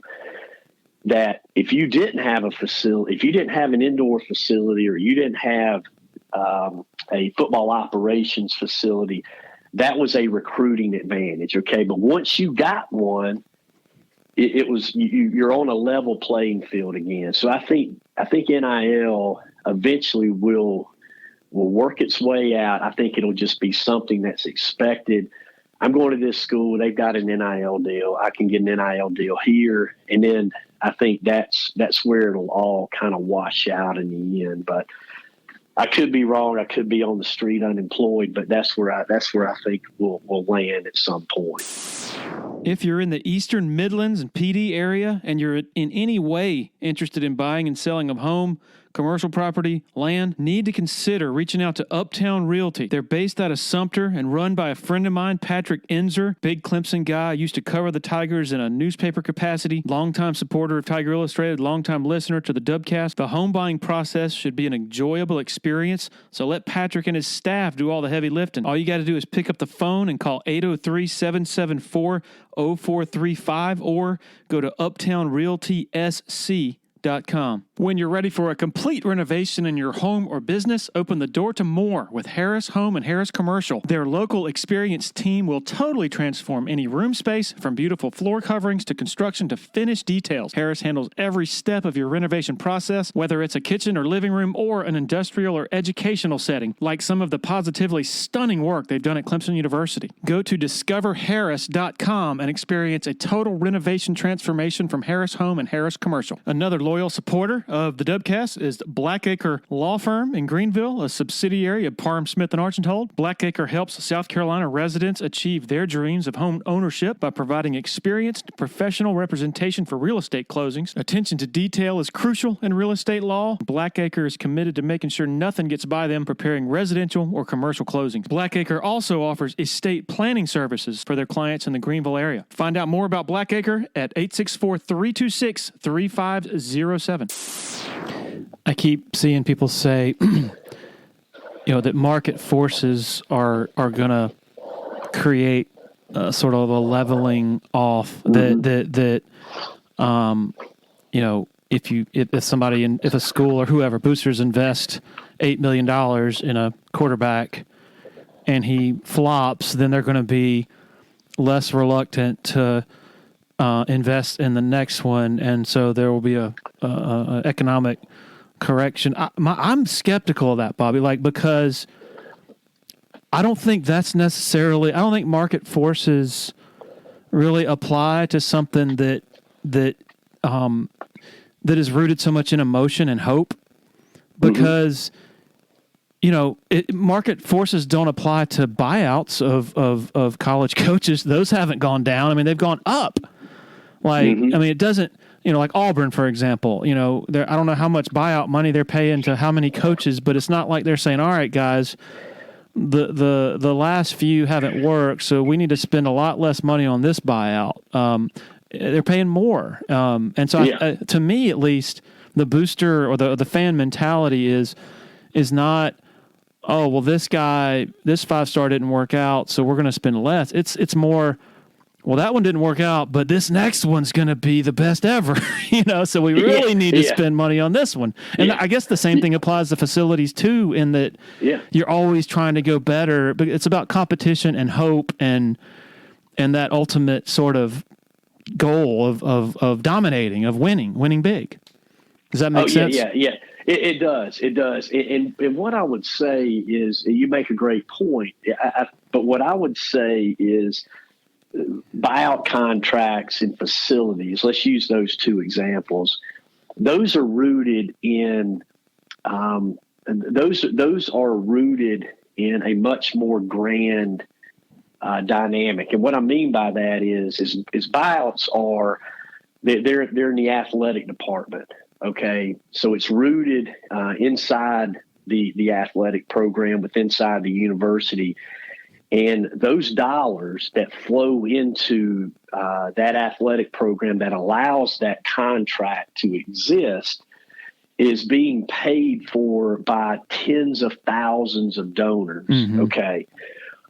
Speaker 3: That if you didn't have a facility, if you didn't have an indoor facility, or you didn't have a football operations facility, that was a recruiting advantage. Okay. But once you got one, it was you're on a level playing field again. So I think NIL eventually will work its way out. I think it'll just be something that's expected. I'm going to this school. They've got an NIL deal. I can get an NIL deal here. And then I think that's where it'll all kind of wash out in the end. But I could be wrong. I could be on the street unemployed, but that's where I think we'll land at some point.
Speaker 1: If you're in the Eastern Midlands and PD area and you're in any way interested in buying and selling a home, commercial property, land, need to consider reaching out to Uptown Realty. They're based out of Sumter and run by a friend of mine, Patrick Enzer, big Clemson guy, used to cover the Tigers in a newspaper capacity, longtime supporter of Tiger Illustrated, longtime listener to the Dubcast. The home buying process should be an enjoyable experience, so let Patrick and his staff do all the heavy lifting. All you got to do is pick up the phone and call 803-774-0435 or go to uptownrealtysc.com. When you're ready for a complete renovation in your home or business, open the door to more with Harris Home and Harris Commercial. Their local experienced team will totally transform any room space, from beautiful floor coverings to construction to finished details. Harris handles every step of your renovation process, whether it's a kitchen or living room or an industrial or educational setting, like some of the positively stunning work they've done at Clemson University. Go to discoverharris.com and experience a total renovation transformation from Harris Home and Harris Commercial. Another loyal supporter of the Dubcast is Blackacre Law Firm in Greenville, a subsidiary of Parham Smith & Archenhold. Blackacre helps South Carolina residents achieve their dreams of home ownership by providing experienced professional representation for real estate closings. Attention to detail is crucial in real estate law. Blackacre is committed to making sure nothing gets by them preparing residential or commercial closings. Blackacre also offers estate planning services for their clients in the Greenville area. Find out more about Blackacre at 864-326-3507.
Speaker 2: I keep seeing people say, that market forces are going to create sort of a leveling off. If a school or whoever, boosters invest $8 million in a quarterback and he flops, then they're going to be less reluctant to invest in the next one, and so there will be a economic correction. I'm skeptical of that, Bobby, because I don't think that's necessarily. I don't think market forces really apply to something that is rooted so much in emotion and hope, because market forces don't apply to buyouts of college coaches. Those haven't gone down. I mean, they've gone up. It doesn't, like Auburn, for example, I don't know how much buyout money they're paying to how many coaches, but it's not like they're saying, all right, guys, the last few haven't worked, so we need to spend a lot less money on this buyout. They're paying more. And so to me, at least, the booster or the fan mentality is not, oh, well, this 5-star didn't work out, so we're going to spend less. It's more, well, that one didn't work out, but this next one's going to be the best ever, so we really need to spend money on this one. And I guess the same thing applies to facilities too, in that you're always trying to go better, but it's about competition and hope and that ultimate sort of goal of dominating, of winning big. Does that make sense?
Speaker 3: Yeah. It does. And what I would say is, you make a great point. But what I would say is, buyout contracts and facilities, let's use those two examples. Those are rooted in those are rooted in a much more grand dynamic. And what I mean by that is buyouts are they're in the athletic department. Okay, so it's rooted inside the athletic program, inside the university. And those dollars that flow into that athletic program that allows that contract to exist is being paid for by tens of thousands of donors. Mm-hmm. Okay.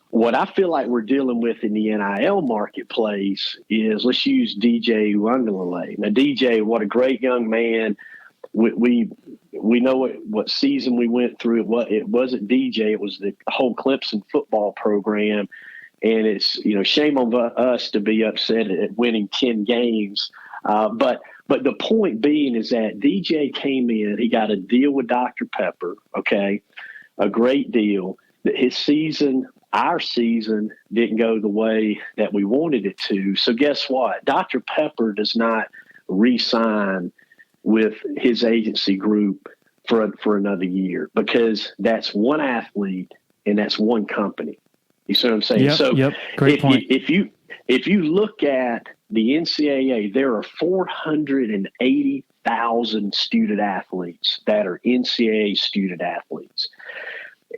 Speaker 3: What I feel like we're dealing with in the NIL marketplace is, let's use DJ Uiagalelei. Now, DJ, what a great young man. We know what season we went through. It wasn't DJ. It was the whole Clemson football program. and it's, shame on us to be upset at winning 10 games. But the point being is that DJ came in, he got a deal with Dr. Pepper, okay, a great deal. Our season didn't go the way that we wanted it to. So guess what? Dr. Pepper does not re-sign with his agency group for another year, because that's one athlete and that's one company. You see what I'm saying?
Speaker 2: Yep. Great point.
Speaker 3: If you look at the NCAA, there are 480,000 student athletes that are NCAA student athletes.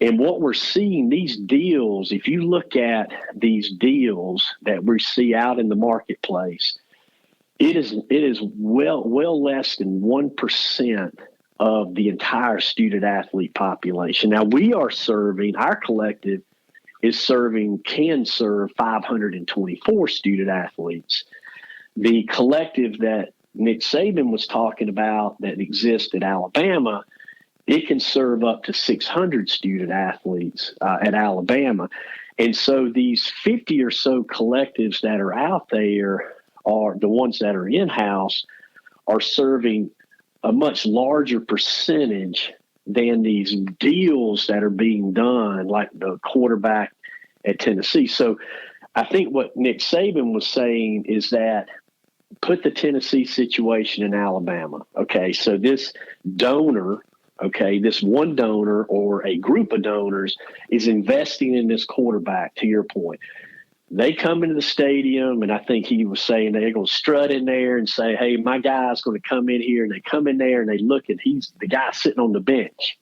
Speaker 3: And what we're seeing, these deals, if you look at these deals that we see out in the marketplace, it is well less than 1% of the entire student athlete population. Now, our collective can serve 524 student athletes. The collective that Nick Saban was talking about that exists at Alabama, it can serve up to 600 student athletes at Alabama. And so these 50 or so collectives that are out there are the ones that are in-house are serving a much larger percentage than these deals that are being done, like the quarterback at Tennessee. So I think what Nick Saban was saying is that put the Tennessee situation in Alabama. Okay, so this donor, this one donor or a group of donors is investing in this quarterback, to your point. They come into the stadium, and I think he was saying they're going to strut in there and say, hey, my guy's going to come in here. And they come in there and they look, and he's the guy sitting on the bench.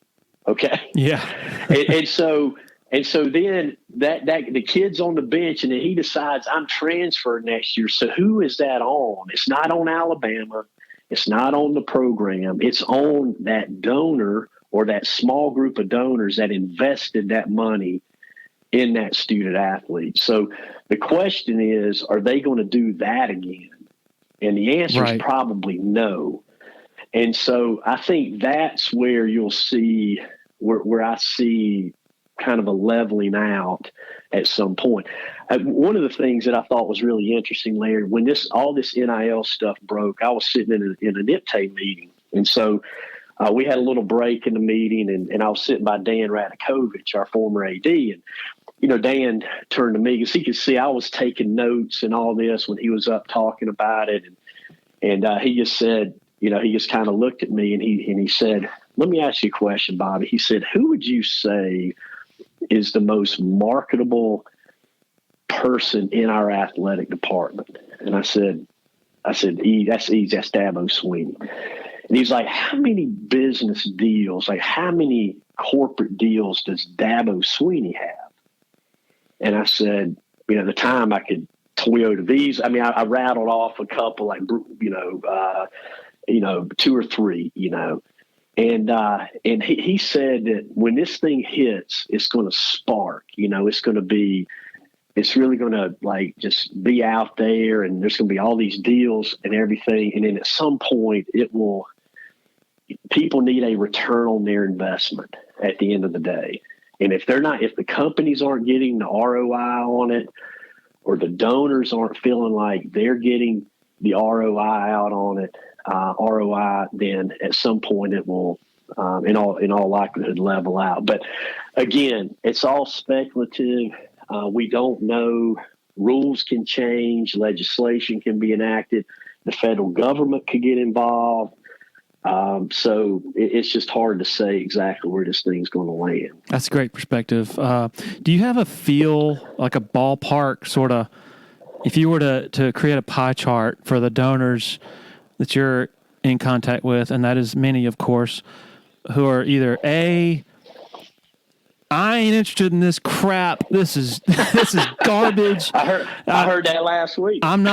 Speaker 3: Okay.
Speaker 2: Yeah.
Speaker 3: and so then that the kid's on the bench, and then he decides I'm transferred next year. So who is that on? It's not on Alabama. It's not on the program. It's on that donor or that small group of donors that invested that money in that student athlete. So the question is, are they going to do that again? And the answer is probably no. And so I think that's where you'll see where I see kind of a leveling out at some point. One of the things that I thought was really interesting, Larry, when all this NIL stuff broke, I was sitting in a IPTAY meeting. And so we had a little break in the meeting, and I was sitting by Dan Radakovich, our former AD. And, Dan turned to me because he could see I was taking notes and all this when he was up talking about it. And he just said, he just kind of looked at me and he said, let me ask you a question, Bobby. He said, who would you say is the most marketable person in our athletic department? And I said, that's easy. That's Dabo Swinney. And he's like, how many business deals, like how many corporate deals does Dabo Swinney have? And I said, at the time I could Toyota Visa. I mean, I rattled off a couple, like, 2 or 3, And he said that when this thing hits, it's going to spark. It's really going to just be out there, and there's going to be all these deals and everything. And then at some point, people need a return on their investment at the end of the day. And if the companies aren't getting the ROI on it, or the donors aren't feeling like they're getting the ROI out on it, then at some point it will, in all likelihood, level out. But again, it's all speculative. We don't know. Rules can change. Legislation can be enacted. The federal government could get involved. So it's just hard to say exactly where this thing's going to land.
Speaker 2: That's a great perspective. Do you have a feel, like a ballpark sort of, if you were to create a pie chart for the donors that you're in contact with, and that is many, of course, who are either I ain't interested in this crap. This is garbage.
Speaker 3: I heard that last week.
Speaker 2: I'm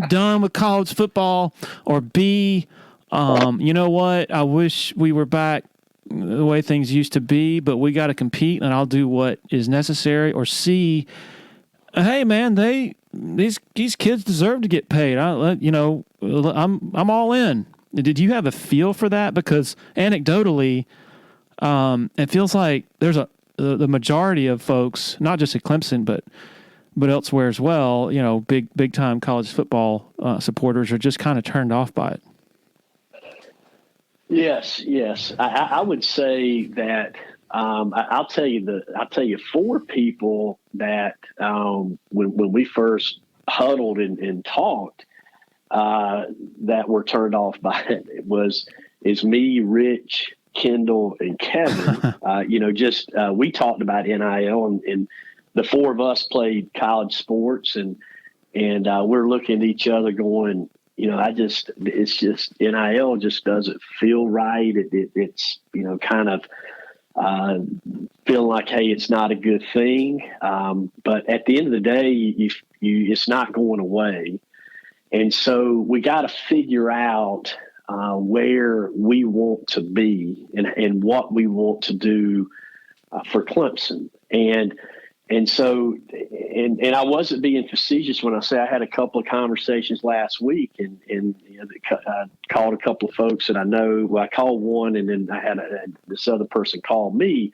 Speaker 2: done with college football. Or B, you know what? I wish we were back the way things used to be, but we got to compete, and I'll do what is necessary. Or C, hey man, these kids deserve to get paid. I'm all in. Did you have a feel for that? Because anecdotally, it feels like there's the majority of folks, not just at Clemson, but elsewhere as well, big time college football supporters are just kind of turned off by it.
Speaker 3: Yes. I would say that I'll tell you 4 people that when we first huddled and talked that were turned off by it. Is me, Rich, Kendall, and Kevin. We talked about NIL, and the 4 of us played college sports, and we're looking at each other going, it's just NIL just doesn't feel right. It's kind of feeling like, hey, it's not a good thing. But at the end of the day, it's not going away. And so we got to figure out where we want to be and what we want to do for Clemson. And so I wasn't being facetious when I say I had a couple of conversations last week, and I called a couple of folks that I know. Well, I called one, and then I had this other person call me,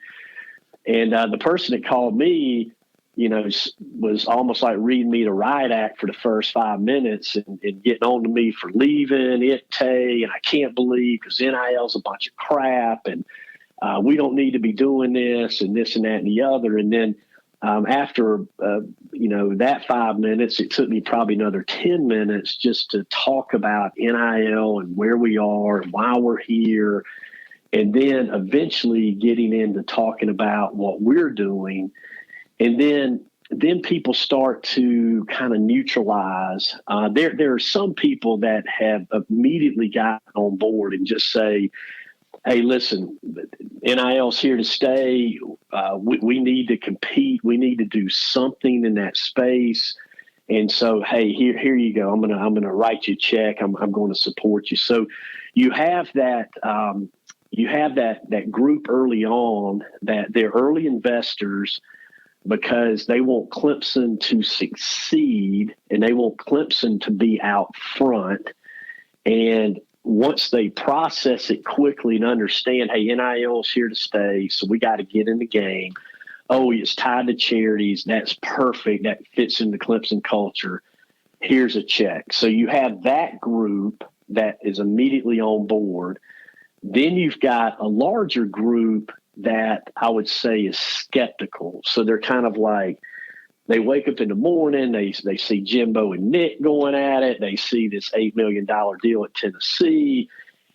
Speaker 3: and the person that called me, was almost like reading me the riot act for the first 5 minutes and getting on to me for leaving IPTAY, and I can't believe because NIL's a bunch of crap, and we don't need to be doing this and this and that and the other, and then. After, that 5 minutes, it took me probably another 10 minutes just to talk about NIL and where we are and why we're here. And then eventually getting into talking about what we're doing. And then people start to kind of neutralize. There are some people that have immediately gotten on board and just say, hey, listen, NIL's here to stay. We need to compete. We need to do something in that space. And so, hey, here you go. I'm gonna write you a check. I'm going to support you. So you have that group early on that they're early investors because they want Clemson to succeed and they want Clemson to be out front. And once they process it quickly and understand, hey, NIL is here to stay, so we got to get in the game. Oh, it's tied to charities. That's perfect. That fits in the Clemson culture. Here's a check. So you have that group that is immediately on board. Then you've got a larger group that I would say is skeptical. So they're kind of like, they wake up in the morning, they see Jimbo and Nick going at it. They see this $8 million deal at Tennessee,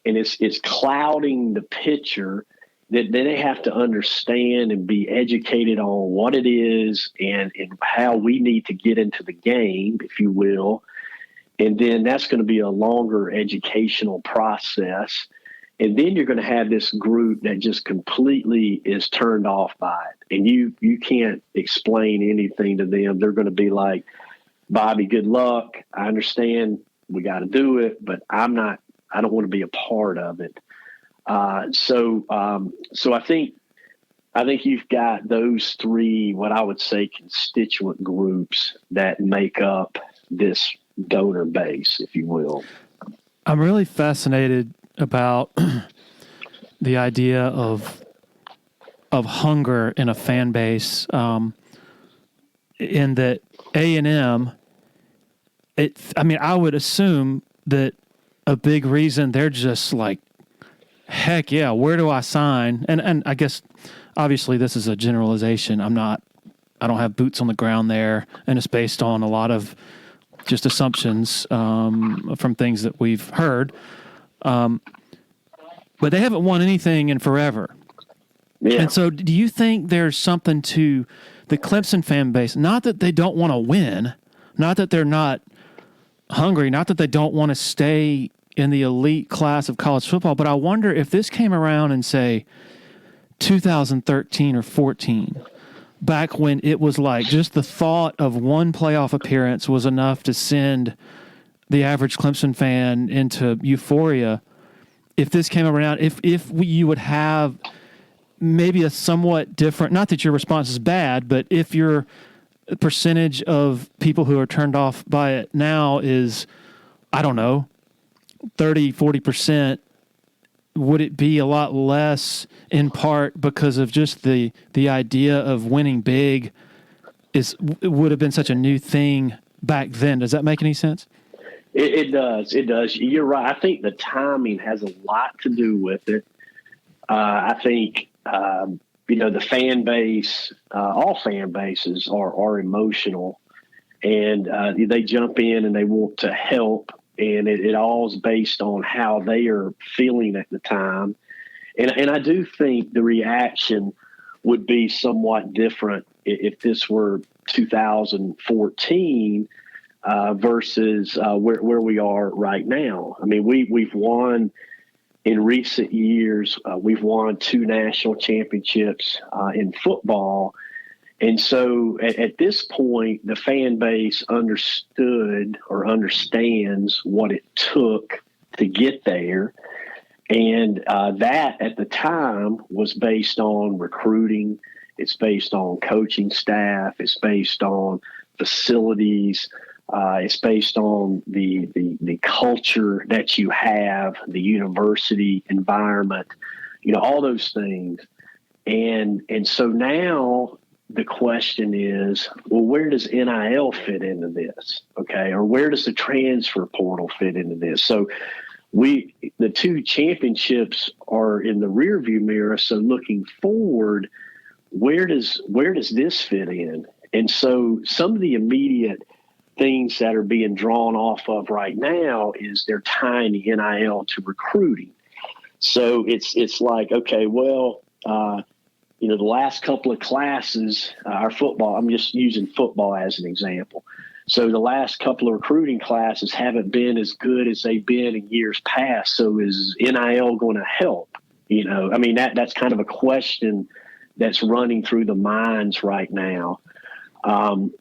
Speaker 3: and it's clouding the picture that then they have to understand and be educated on what it is and how we need to get into the game, if you will. And then that's going to be a longer educational process. And then you're going to have this group that just completely is turned off by it. And you can't explain anything to them. They're going to be like, Bobby, good luck. I understand we got to do it, but I don't want to be a part of it. So I think you've got those 3, what I would say, constituent groups that make up this donor base, if you will.
Speaker 2: I'm really fascinated about the idea of hunger in a fan base, in that A&M, I would assume that a big reason they're just like, heck yeah, where do I sign? And I guess obviously this is a generalization. I don't have boots on the ground there, and it's based on a lot of just assumptions from things that we've heard. But they haven't won anything in forever. Yeah. And so do you think there's something to the Clemson fan base? Not that they don't want to win, not that they're not hungry, not that they don't want to stay in the elite class of college football, but I wonder if this came around in, say, 2013 or 14, back when it was like just the thought of one playoff appearance was enough to send the average Clemson fan into euphoria. If this came around, you would have maybe a somewhat different, not that your response is bad, but if your percentage of people who are turned off by it now is, I don't know, 30, 40%, would it be a lot less in part because of just the idea of winning big it would have been such a new thing back then? Does that make any sense?
Speaker 3: It does. It does. You're right. I think the timing has a lot to do with it. I think, the fan base, all fan bases are emotional, and they jump in and they want to help. And it all is based on how they are feeling at the time. And I do think the reaction would be somewhat different if this were 2014 versus where we are right now. I mean, we've won in recent years. We've won 2 national championships in football. And so at this point, the fan base understood or understands what it took to get there. And that at the time was based on recruiting. It's based on coaching staff. It's based on facilities. It's based on the culture that you have, the university environment, all those things. And so now the question is, well, where does NIL fit into this? Okay. Or where does the transfer portal fit into this? So the 2 championships are in the rearview mirror. So looking forward, where does this fit in? And so some of the immediate things that are being drawn off of right now is they're tying the NIL to recruiting. So it's like, okay, well, the last couple of classes, our football, I'm just using football as an example. So the last couple of recruiting classes haven't been as good as they've been in years past. So is NIL going to help? I mean, that's kind of a question that's running through the minds right now. On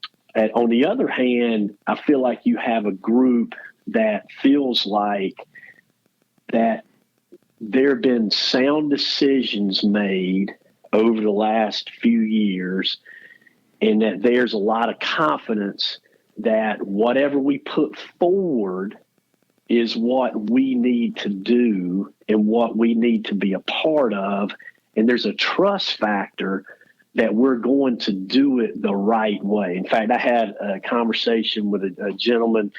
Speaker 3: the other hand, I feel like you have a group that feels like that there have been sound decisions made over the last few years, and that there's a lot of confidence that whatever we put forward is what we need to do and what we need to be a part of. And there's a trust factor that we're going to do it the right way. In fact, I had a conversation with a gentleman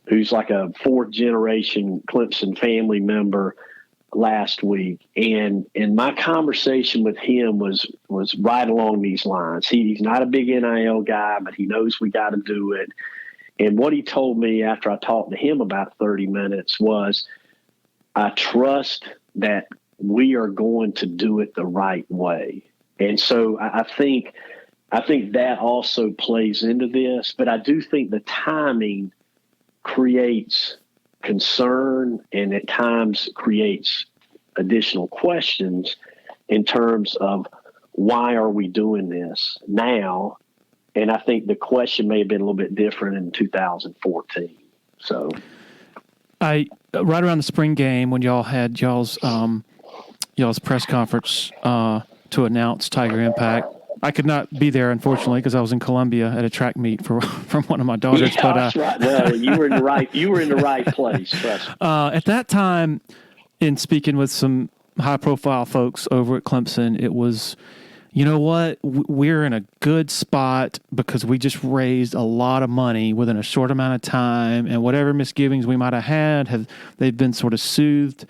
Speaker 3: who's like a 4th generation Clemson family member last week. And my conversation with him was right along these lines. He's not a big NIL guy, but he knows we got to do it. And what he told me after I talked to him about 30 minutes was, I trust that we are going to do it the right way. And so I think that also plays into this, but I do think the timing creates concern and at times creates additional questions in terms of why are we doing this now? And I think the question may have been a little bit different in 2014. So
Speaker 2: right around the spring game when y'all had y'all's press conference to announce TigerImpact, I could not be there, unfortunately, because I was in Columbia at a track meet from one of my daughters.
Speaker 3: Yeah, that's right. Well, you were in the right place. Trust me.
Speaker 2: At that time, in speaking with some high-profile folks over at Clemson, it was, you know what, we're in a good spot because we just raised a lot of money within a short amount of time, and whatever misgivings we might have had, they've been sort of soothed.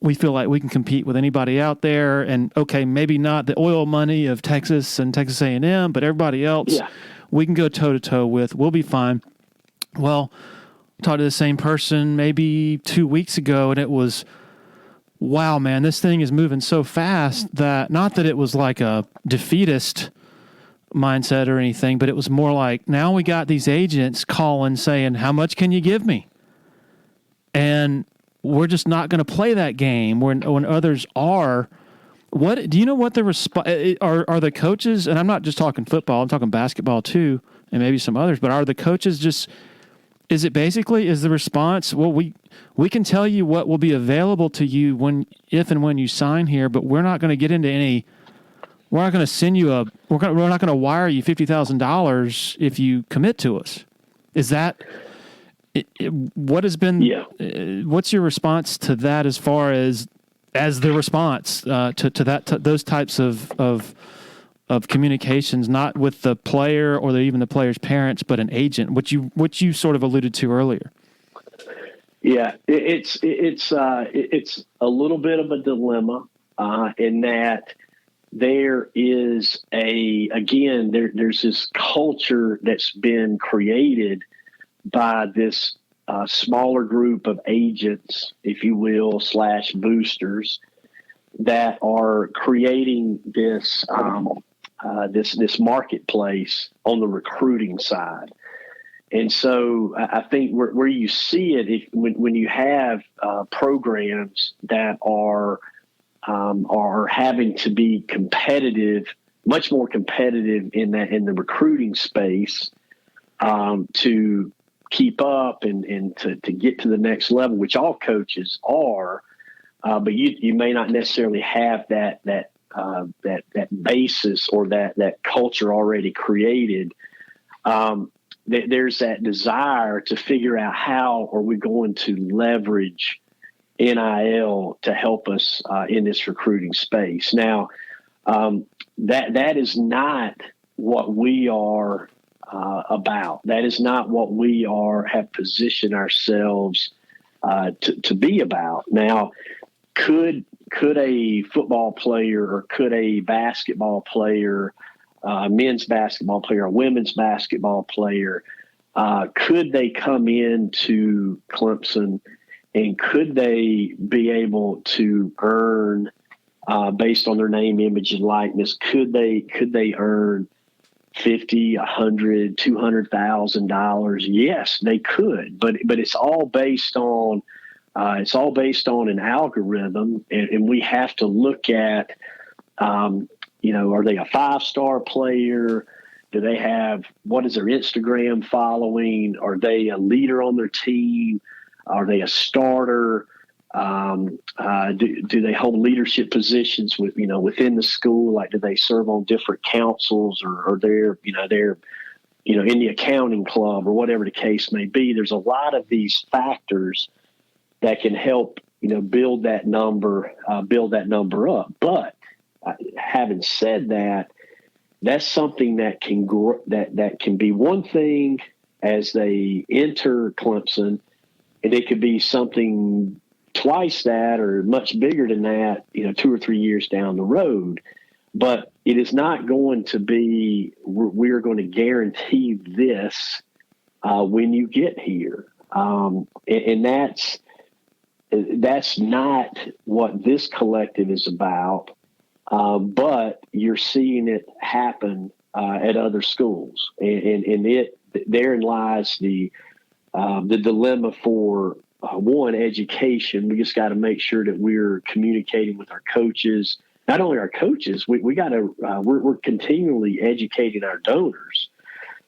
Speaker 2: We feel like we can compete with anybody out there, and okay, maybe not the oil money of Texas and Texas A&M, but everybody else, we can go toe-to-toe with. We'll be fine. Well, I talked to the same person maybe 2 weeks ago, and it was, wow, man, this thing is moving so fast that, not that it was like a defeatist mindset or anything, but it was more like, now we got these agents calling saying, how much can you give me? And we're just not going to play that game when others are. What do you know? What the are the coaches? And I'm not just talking football. I'm talking basketball too, and maybe some others. But are the coaches just? Is it basically is the response? Well, we can tell you what will be available to you if and when you sign here, but we're not going to get into any. We're not going to send you we're not going to wire you $50,000 if you commit to us. Is that? What has been? What's your response to that as far as as the response to those types of communications, not with the player or even the player's parents, but an agent, which you sort of alluded to earlier.
Speaker 3: Yeah, it's a little bit of a dilemma in that there is there's this culture that's been created by this smaller group of agents, if you will, / boosters that are creating this this marketplace on the recruiting side. And so I think where you see it, when you have programs that are having to be competitive, much more competitive in the recruiting space to keep up and to get to the next level, which all coaches are, but you may not necessarily have that basis or that culture already created. There's that desire to figure out how are we going to leverage NIL to help us in this recruiting space. Now, that is not what we are about. That is not what we have positioned ourselves to be about. Now, could a football player or could a basketball player, a men's basketball player, a women's basketball player, could they come into Clemson and could they be able to earn, based on their name, image, and likeness, could they earn $50, $100, $200,000? Yes, they could, but it's all based on an algorithm, and we have to look at, are they a 5-star player? Do they have, what is their Instagram following? Are they a leader on their team? Are they a starter? Do they hold leadership positions within the school? Like, do they serve on different councils or they're in the accounting club or whatever the case may be? There's a lot of these factors that can help, build that number up. But having said that, that's something that can grow, that can be one thing as they enter Clemson, and it could be something twice that or much bigger than that, 2 or 3 years down the road. But it is not going to be, we're going to guarantee this when you get here. And that's not what this collective is about. But you're seeing it happen at other schools, and therein lies the dilemma for one, education. We just got to make sure that we're communicating with our coaches. Not only our coaches, we got to we're continually educating our donors,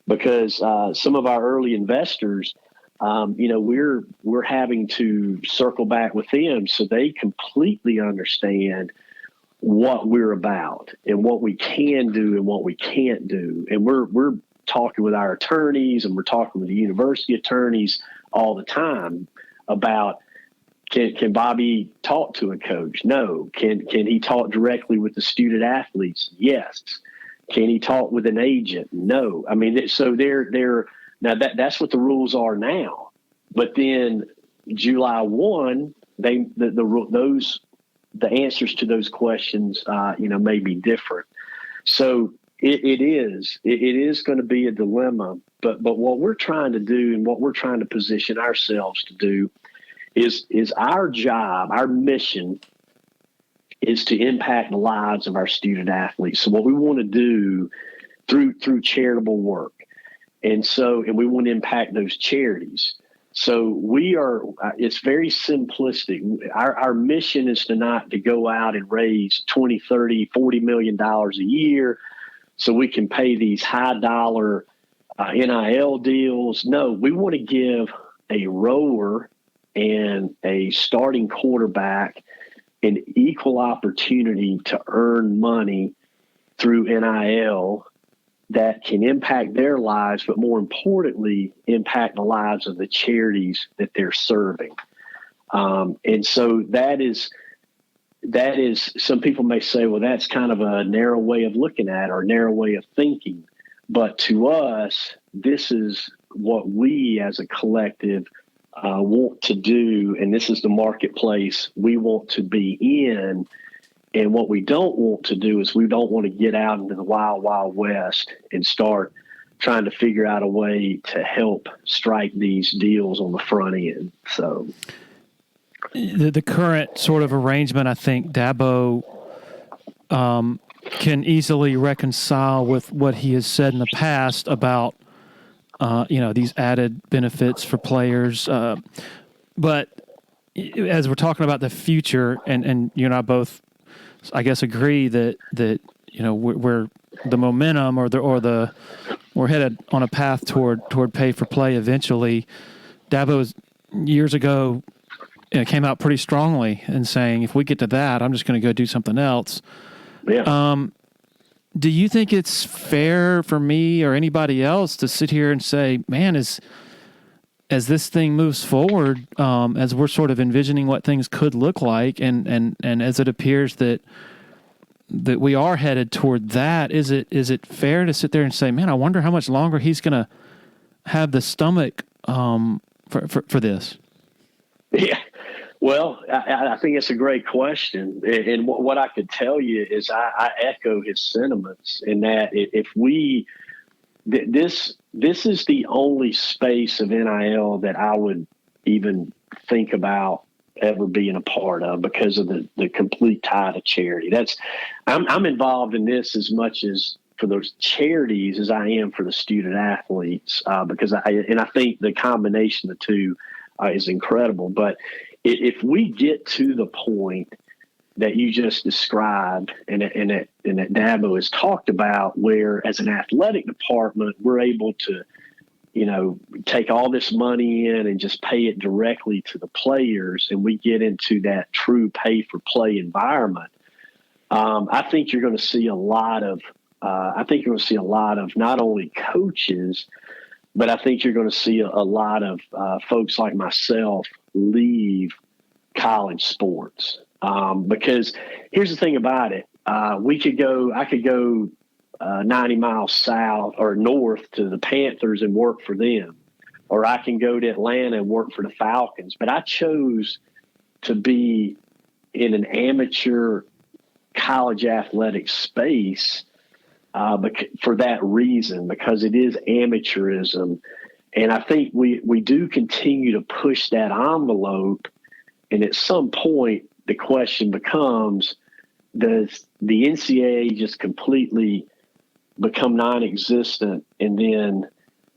Speaker 3: because some of our early investors, we're having to circle back with them so they completely understand what we're about and what we can do and what we can't do. And we're talking with our attorneys, and we're talking with the university attorneys all the time about, can Bobby talk to a coach? No. Can he talk directly with the student athletes? Yes. Can he talk with an agent? No. I mean, so they're now that's what the rules are now. But then July 1, the answers to those questions, may be different. So it is going to be a dilemma. But what we're trying to do and what we're trying to position ourselves to do is our job, our mission is to impact the lives of our student athletes. So what we want to do through charitable work, and we want to impact those charities. So it's very simplistic. Our mission is not to go out and raise $20, $30, $40 million a year so we can pay these high dollar NIL deals. No, we want to give a rower and a starting quarterback an equal opportunity to earn money through NIL that can impact their lives, but more importantly, impact the lives of the charities that they're serving. And so that is that is, some people may say, well, that's kind of a narrow way of looking at it or a narrow way of thinking. But to us, this is what we as a collective want to do. And this is the marketplace we want to be in. And what we don't want to do is we don't want to get out into the wild, wild west and start trying to figure out a way to help strike these deals on the front end. So
Speaker 2: the current sort of arrangement, I think Dabo can easily reconcile with what he has said in the past about, these added benefits for players. But as we're talking about the future, and you and I both, I guess, agree that we're the momentum or we're headed on a path toward pay for play eventually. Dabo's years ago came out pretty strongly in saying, if we get to that, I'm just going to go do something else.
Speaker 3: Yeah.
Speaker 2: Do you think it's fair for me or anybody else to sit here and say, man, as this thing moves forward, as we're sort of envisioning what things could look like, and as it appears that we are headed toward that, is it fair to sit there and say, man, I wonder how much longer he's going to have the stomach for this?
Speaker 3: Yeah. Well, I think it's a great question. And what I could tell you is I echo his sentiments in that if this is the only space of NIL that I would even think about ever being a part of because of the complete tie to charity. I'm involved in this as much as for those charities as I am for the student athletes, because I think the combination of the two is incredible. But if we get to the point that you just described and that Dabo has talked about, where as an athletic department, we're able to, take all this money in and just pay it directly to the players, and we get into that true pay for play environment, I think you're going to see a lot of not only coaches, but I think you're going to see a lot of folks like myself leave college sports, because here's the thing about it. I could go 90 miles south or north to the Panthers and work for them, or I can go to Atlanta and work for the Falcons. But I chose to be in an amateur college athletic space for that reason, because it is amateurism. And I think we do continue to push that envelope. And at some point, the question becomes, does the NCAA just completely become non-existent, and then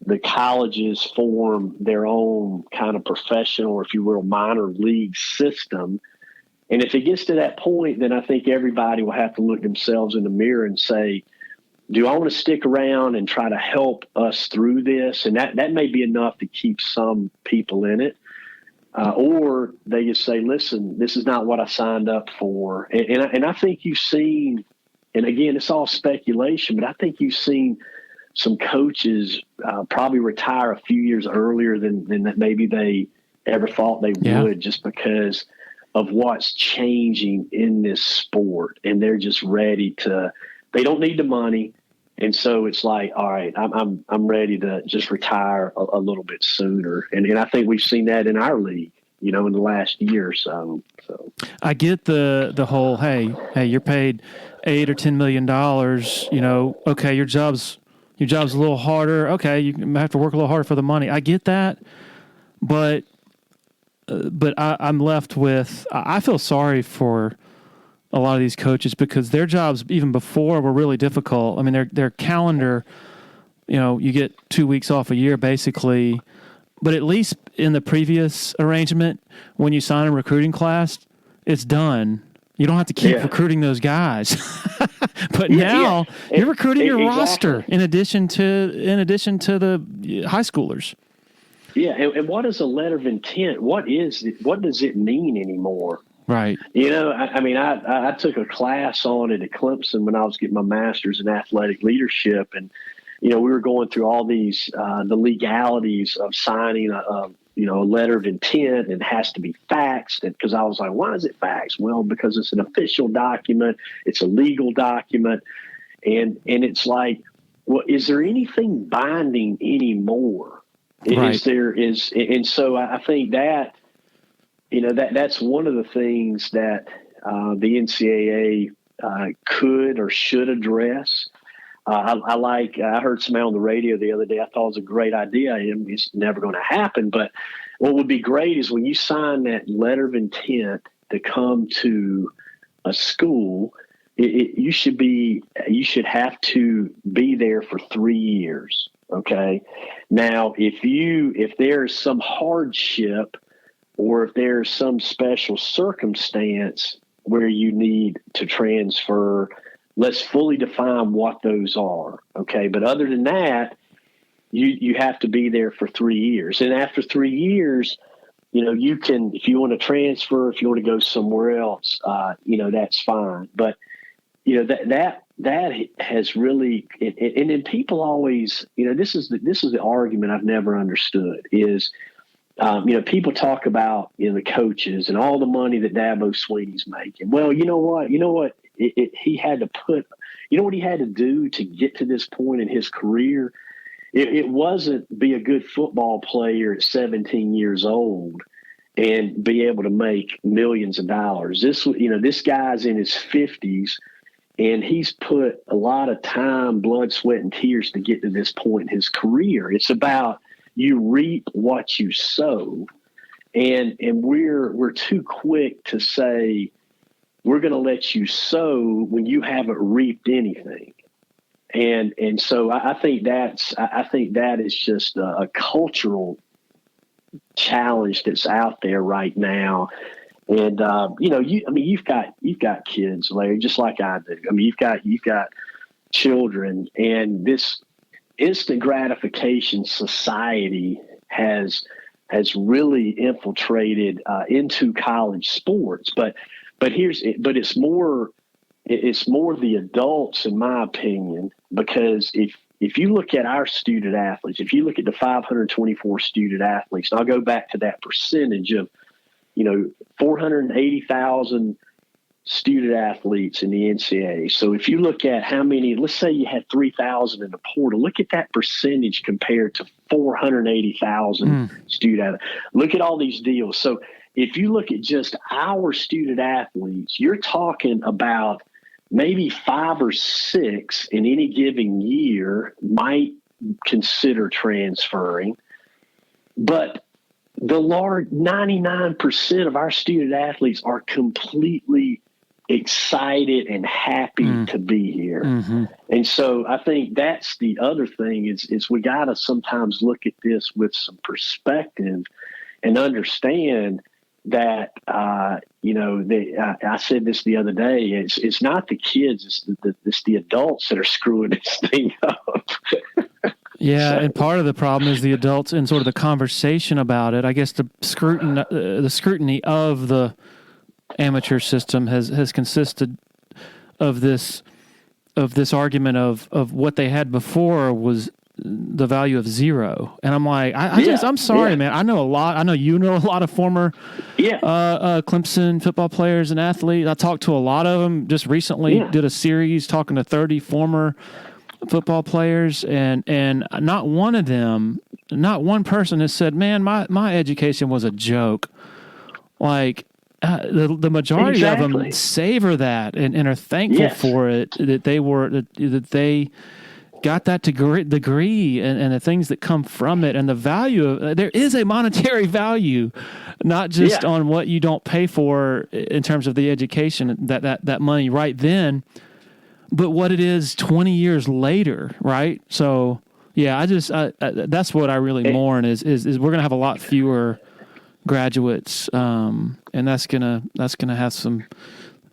Speaker 3: the colleges form their own kind of professional, or if you will, minor league system? And if it gets to that point, then I think everybody will have to look themselves in the mirror and say, do I want to stick around and try to help us through this? And that may be enough to keep some people in it. Or they just say, listen, this is not what I signed up for. And I think you've seen, and again, it's all speculation, but I think you've seen some coaches probably retire a few years earlier than that maybe they ever thought they would, just because of what's changing in this sport. And they're just ready to, they don't need the money. And so it's like, all right, I'm ready to just retire a little bit sooner. And I think we've seen that in our league, in the last year or so. So
Speaker 2: I get the whole, hey, you're paid $8 or $10 million. Okay, your job's a little harder. Okay, you have to work a little harder for the money. I get that, but I'm left with, I feel sorry for a lot of these coaches, because their jobs even before were really difficult. I mean, their calendar, you get 2 weeks off a year basically, but at least in the previous arrangement, when you sign a recruiting class, it's done. You don't have to keep recruiting those guys. But now you're recruiting your roster in addition to the high schoolers.
Speaker 3: Yeah, and what is a letter of intent? What does it mean anymore?
Speaker 2: Right.
Speaker 3: I took a class on it at Clemson when I was getting my master's in athletic leadership. And, we were going through all these, the legalities of signing a letter of intent and has to be faxed. Because I was like, why is it faxed? Well, because it's an official document. It's a legal document. And it's like, well, is there anything binding anymore?
Speaker 2: Right.
Speaker 3: And so I think that, that's one of the things that the NCAA could or should address. I heard somebody on the radio the other day. I thought it was a great idea. It's never going to happen. But what would be great is when you sign that letter of intent to come to a school, you should have to be there for 3 years. Okay. Now, if there's some hardship or if there's some special circumstance where you need to transfer, let's fully define what those are. Okay. But other than that, you have to be there for 3 years. And after 3 years, you can, if you want to transfer, if you want to go somewhere else, that's fine. But, that has really, and then people always, this is the argument I've never understood is, people talk about, the coaches and all the money that Dabo Swinney's making. Well, you know what, he had to put, what he had to do to get to this point in his career. It wasn't be a good football player at 17 years old and be able to make millions of dollars. This guy's in his 50s and he's put a lot of time, blood, sweat, and tears to get to this point in his career. It's about you reap what you sow. And we're too quick to say, we're going to let you sow when you haven't reaped anything. And so I think that is just a cultural challenge that's out there right now. And you've got kids, Larry, just like I do. I mean, you've got children, and this instant gratification society has really infiltrated into college sports. But it's more the adults, in my opinion, because if you look at our student athletes, if you look at the 524 student athletes, and I'll go back to that percentage of, 480,000 student athletes in the NCAA. So if you look at how many, let's say you had 3,000 in the portal, look at that percentage compared to 480,000 student athletes. Look at all these deals. So if you look at just our student athletes, you're talking about maybe 5 or 6 in any given year might consider transferring, but the large 99% of our student athletes are completely excited and happy to be here. Mm-hmm. And so I think that's the other thing is we got to sometimes look at this with some perspective and understand that, I said this the other day, it's not the kids, it's the adults that are screwing this thing up.
Speaker 2: Yeah, and part of the problem is the adults and sort of the conversation about it. I guess the scrutiny of the amateur system has consisted of this argument of what they had before was the value of zero. And I'm like, I'm sorry, man. I know a lot. I know you know a lot of former Clemson football players and athletes. I talked to a lot of them just recently, did a series talking to 30 former football players, and not one of them, not one person has said, man, my education was a joke. Like the majority of them savor that and are thankful for it, that they got that degree and the things that come from it, and the value of there is a monetary value, not just on what you don't pay for in terms of the education, that money right then, but what it is 20 years later, right? So, yeah, that's what I really mourn is we're going to have a lot fewer graduates, and that's gonna have some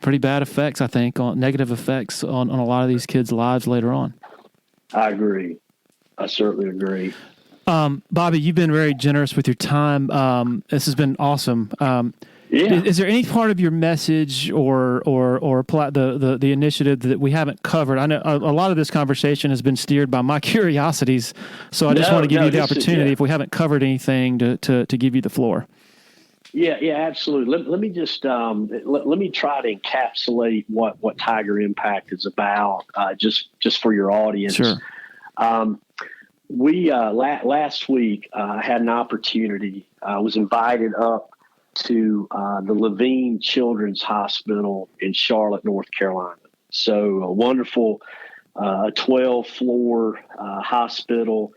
Speaker 2: pretty bad effects, I think, on negative effects on a lot of these kids' lives later on.
Speaker 3: I agree. I certainly agree.
Speaker 2: Bobby, you've been very generous with your time. This has been awesome.
Speaker 3: Yeah.
Speaker 2: Is there any part of your message or the initiative that we haven't covered? I know a lot of this conversation has been steered by my curiosities, so I just want to give you the opportunity, if we haven't covered anything, to give you the floor.
Speaker 3: Yeah, absolutely. Let me just let me try to encapsulate what TigerImpact is about, just for your audience.
Speaker 2: Sure.
Speaker 3: We last week had an opportunity. I was invited up to the Levine Children's Hospital in Charlotte, North Carolina. So a wonderful 12-floor hospital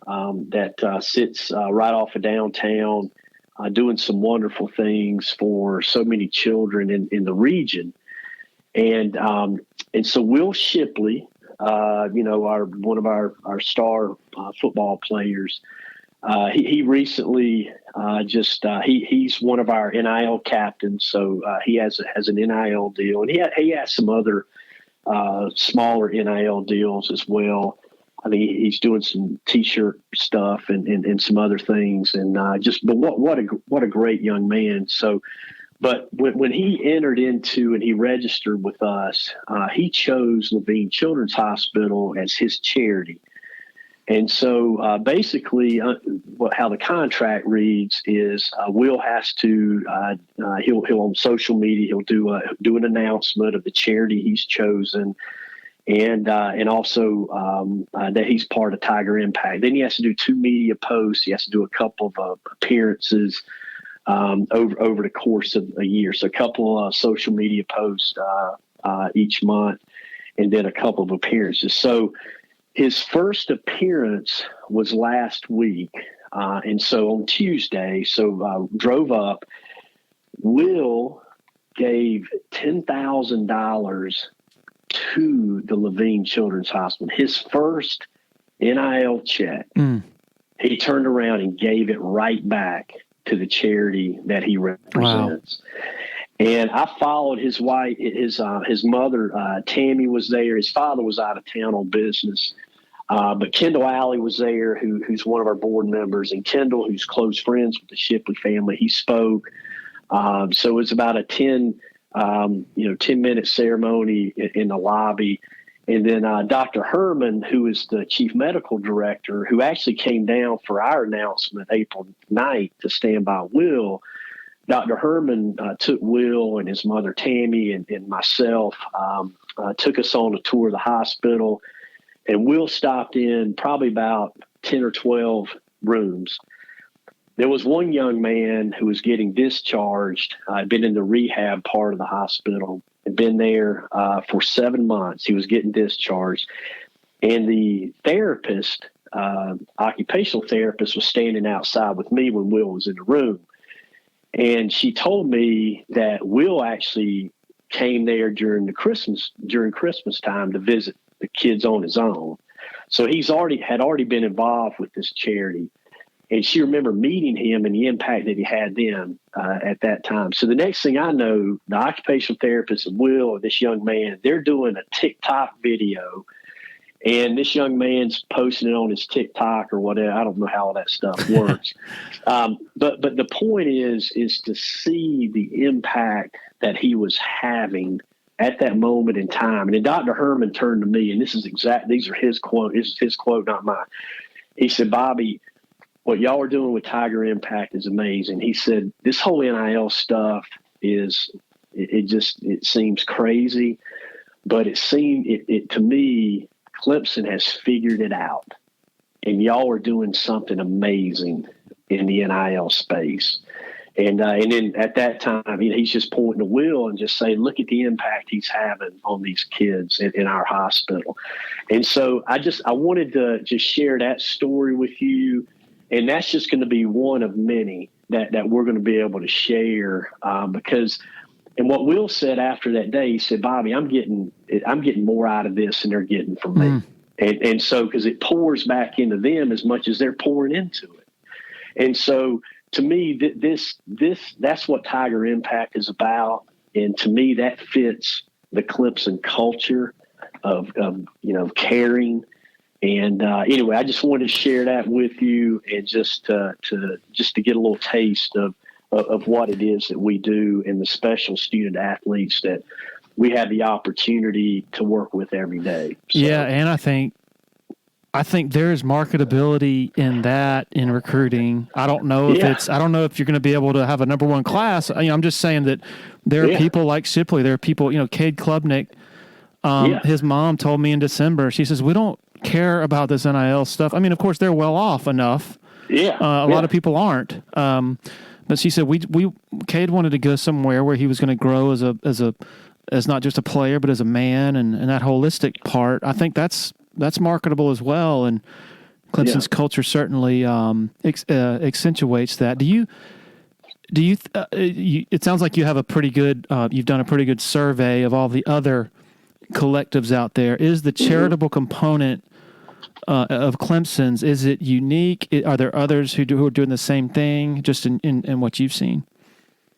Speaker 3: that sits right off of downtown, doing some wonderful things for so many children in the region. And so Will Shipley, one of our star football players, he recently he's one of our NIL captains. So he has an NIL deal, and he has some other smaller NIL deals as well. I mean, he's doing some T-shirt stuff and some other things, and but what a great young man. So, but when he entered into and he registered with us, he chose Levine Children's Hospital as his charity. And so basically how the contract reads is Will has to he'll on social media, he'll do an announcement of the charity he's chosen, and also that he's part of TigerImpact. Then he has to do 2 media posts. He has to do a couple of appearances over the course of a year. So a couple of social media posts each month, and then a couple of appearances. So his first appearance was last week. And so on Tuesday, drove up, Will gave $10,000 to the Levine Children's Hospital. His first NIL check, he turned around and gave it right back to the charity that he represents. Wow. And I followed his wife, his mother, Tammy, was there. His father was out of town on business. But Kendall Alley was there, who's one of our board members, and Kendall, who's close friends with the Shipley family, he spoke. So it was about a 10-minute ceremony in the lobby. And then Dr. Herman, who is the chief medical director, who actually came down for our announcement April 9th to stand by Will, Dr. Herman took Will and his mother Tammy and myself, took us on a tour of the hospital. And Will stopped in probably about 10 or 12 rooms. There was one young man who was getting discharged, had been in the rehab part of the hospital, had been there for 7 months. He was getting discharged. And the therapist, occupational therapist, was standing outside with me when Will was in the room. And she told me that Will actually came there during Christmas time to visit the kids on his own. So had already been involved with this charity. And she remembered meeting him and the impact that he had then at that time. So the next thing I know, the occupational therapist and Will, this young man, they're doing a TikTok video. And this young man's posting it on his TikTok or whatever. I don't know how all that stuff works. But the point is to see the impact that he was having at that moment in time. And then Dr. Herman turned to me, and these are his quote. This is his quote, not mine. He said, "Bobby, what y'all are doing with TigerImpact is amazing." He said, "This whole NIL stuff it seems crazy, but it to me, Clemson has figured it out, and y'all are doing something amazing in the NIL space." And then at that time, he's just pointing to Will and just saying, "Look at the impact he's having on these kids in our hospital." And so I wanted to just share that story with you. And that's just going to be one of many that we're going to be able to share because, and what Will said after that day, he said, "Bobby, I'm getting more out of this than they're getting from me." And so, because it pours back into them as much as they're pouring into it. And so to me, that's what TigerImpact is about. And to me, that fits the Clemson culture of caring. And anyway, I just wanted to share that with you, and just to get a little taste of of what it is that we do and the special student athletes that we have the opportunity to work with every day. So,
Speaker 2: yeah, and I think there's marketability in that in recruiting. I don't know if I don't know if you're going to be able to have a number one class. I'm just saying that there are people like Shipley. There are people, Cade Klubnik. His mom told me in December, she says, we don't care about this NIL stuff. I mean, of course, they're well off enough.
Speaker 3: Yeah.
Speaker 2: A lot of people aren't. But she said Cade wanted to go somewhere where he was going to grow as not just a player, but as a man, and that holistic part. I think that's marketable as well. And Clemson's culture certainly accentuates that. It sounds like you have a pretty good, you've done a pretty good survey of all the other collectives out there. Is the charitable component of Clemson's, is it unique? Are there others who are doing the same thing, just in what you've seen?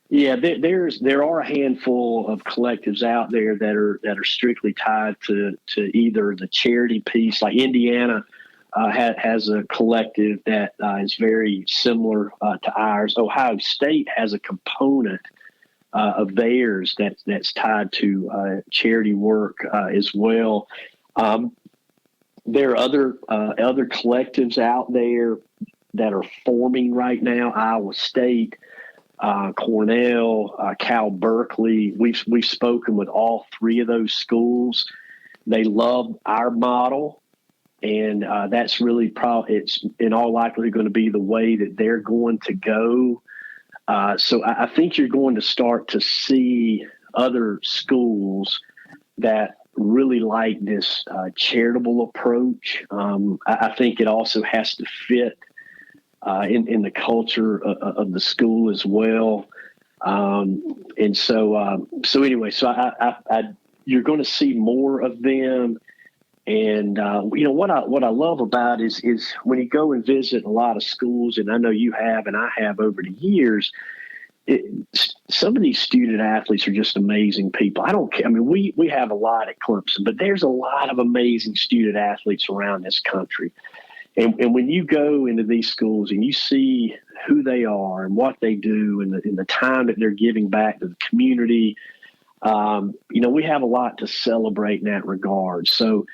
Speaker 3: Yeah, there are a handful of collectives out there that are strictly tied to either the charity piece, like Indiana has a collective that is very similar to ours. Ohio State has a component of theirs that's tied to charity work as well. There are other collectives out there that are forming right now. Iowa State, Cornell, Cal Berkeley. We've spoken with all three of those schools. They love our model, and that's really it's in all likelihood going to be the way that they're going to go. So I think you're going to start to see other schools that really like this charitable approach. I think it also has to fit in the culture of the school as well. And so anyway, you're going to see more of them. And, what I love about is when you go and visit a lot of schools, and I know you have, and I have over the years, some of these student athletes are just amazing people. I don't care. I mean, we have a lot at Clemson, but there's a lot of amazing student athletes around this country. And when you go into these schools and you see who they are and what they do and the time that they're giving back to the community, we have a lot to celebrate in that regard. So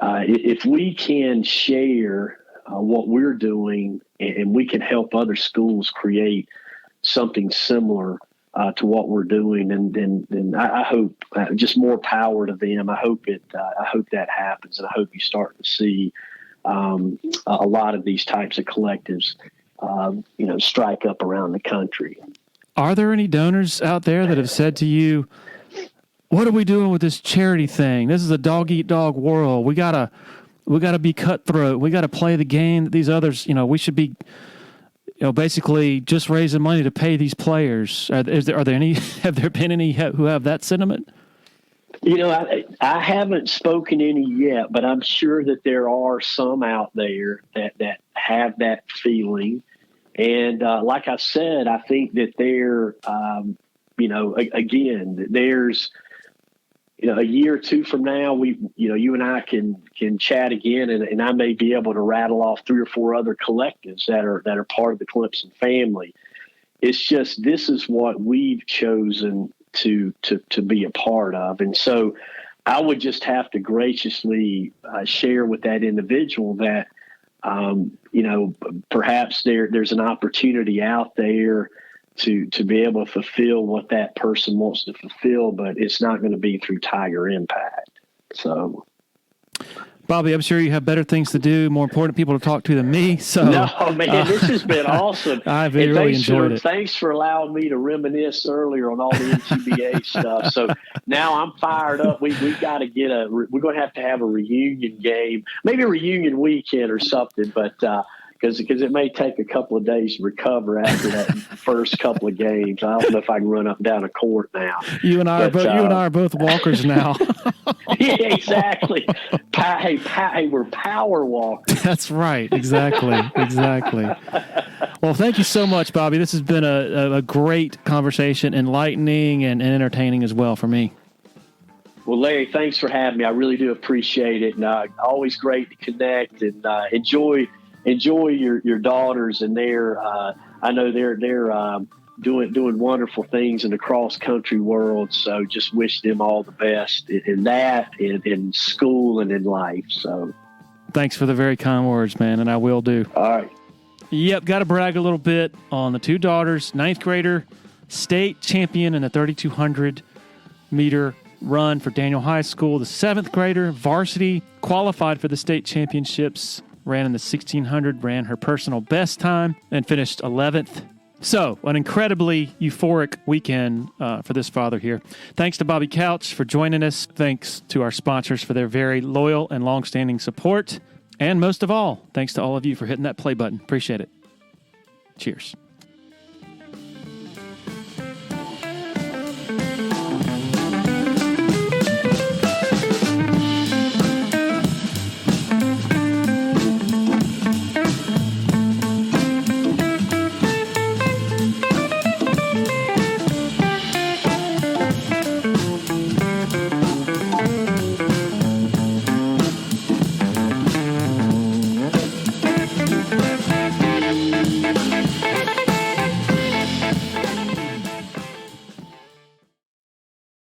Speaker 3: if we can share what we're doing and we can help other schools create something similar to what we're doing, then I hope just more power to them. I hope that happens, and I hope you start to see a lot of these types of collectives, strike up around the country.
Speaker 2: Are there any donors out there that have said to you, what are we doing with this charity thing? This is a dog eat dog world. We gotta be cutthroat. We gotta play the game that these others, we should be, basically just raising money to pay these players. Are there any, have there been any who have that sentiment?
Speaker 3: I haven't spoken any yet, but I'm sure that there are some out there that have that feeling. And like I said, I think that they're, again, there's, a year or two from now, you and I can chat again, and I may be able to rattle off 3 or 4 other collectives that are part of the Clemson family. It's just, this is what we've chosen to be a part of. And so I would just have to graciously share with that individual that, perhaps there's an opportunity out there to be able to fulfill what that person wants to fulfill, but it's not going to be through TigerImpact. So,
Speaker 2: Bobby, I'm sure you have better things to do, more important people to talk to than me. So,
Speaker 3: no, man, this has been awesome.
Speaker 2: I've really enjoyed it.
Speaker 3: Thanks for allowing me to reminisce earlier on all the NTBA stuff. So now I'm fired up. We've got to we're going to have a reunion game, maybe a reunion weekend or something, but because it may take a couple of days to recover after that first couple of games. I don't know if I can run up and down a court now.
Speaker 2: You and I are both walkers now.
Speaker 3: Yeah, exactly. Hey, we're power walkers.
Speaker 2: That's right. Exactly. Well, thank you so much, Bobby. This has been a great conversation, enlightening and entertaining as well for me.
Speaker 3: Well, Larry, thanks for having me. I really do appreciate it. And always great to connect and enjoy your daughters and their I know they're doing wonderful things in the cross country world. So just wish them all the best in that, in school and in life. So
Speaker 2: thanks for the very kind words, man. And I will do.
Speaker 3: All right.
Speaker 2: Yep. Got to brag a little bit on the two daughters, 9th grader, state champion in the 3,200 meter run for Daniel High School. The 7th grader, varsity, qualified for the state championships, ran in the 1,600, ran her personal best time, and finished 11th. So, an incredibly euphoric weekend for this father here. Thanks to Bobby Couch for joining us. Thanks to our sponsors for their very loyal and long-standing support. And most of all, thanks to all of you for hitting that play button. Appreciate it. Cheers.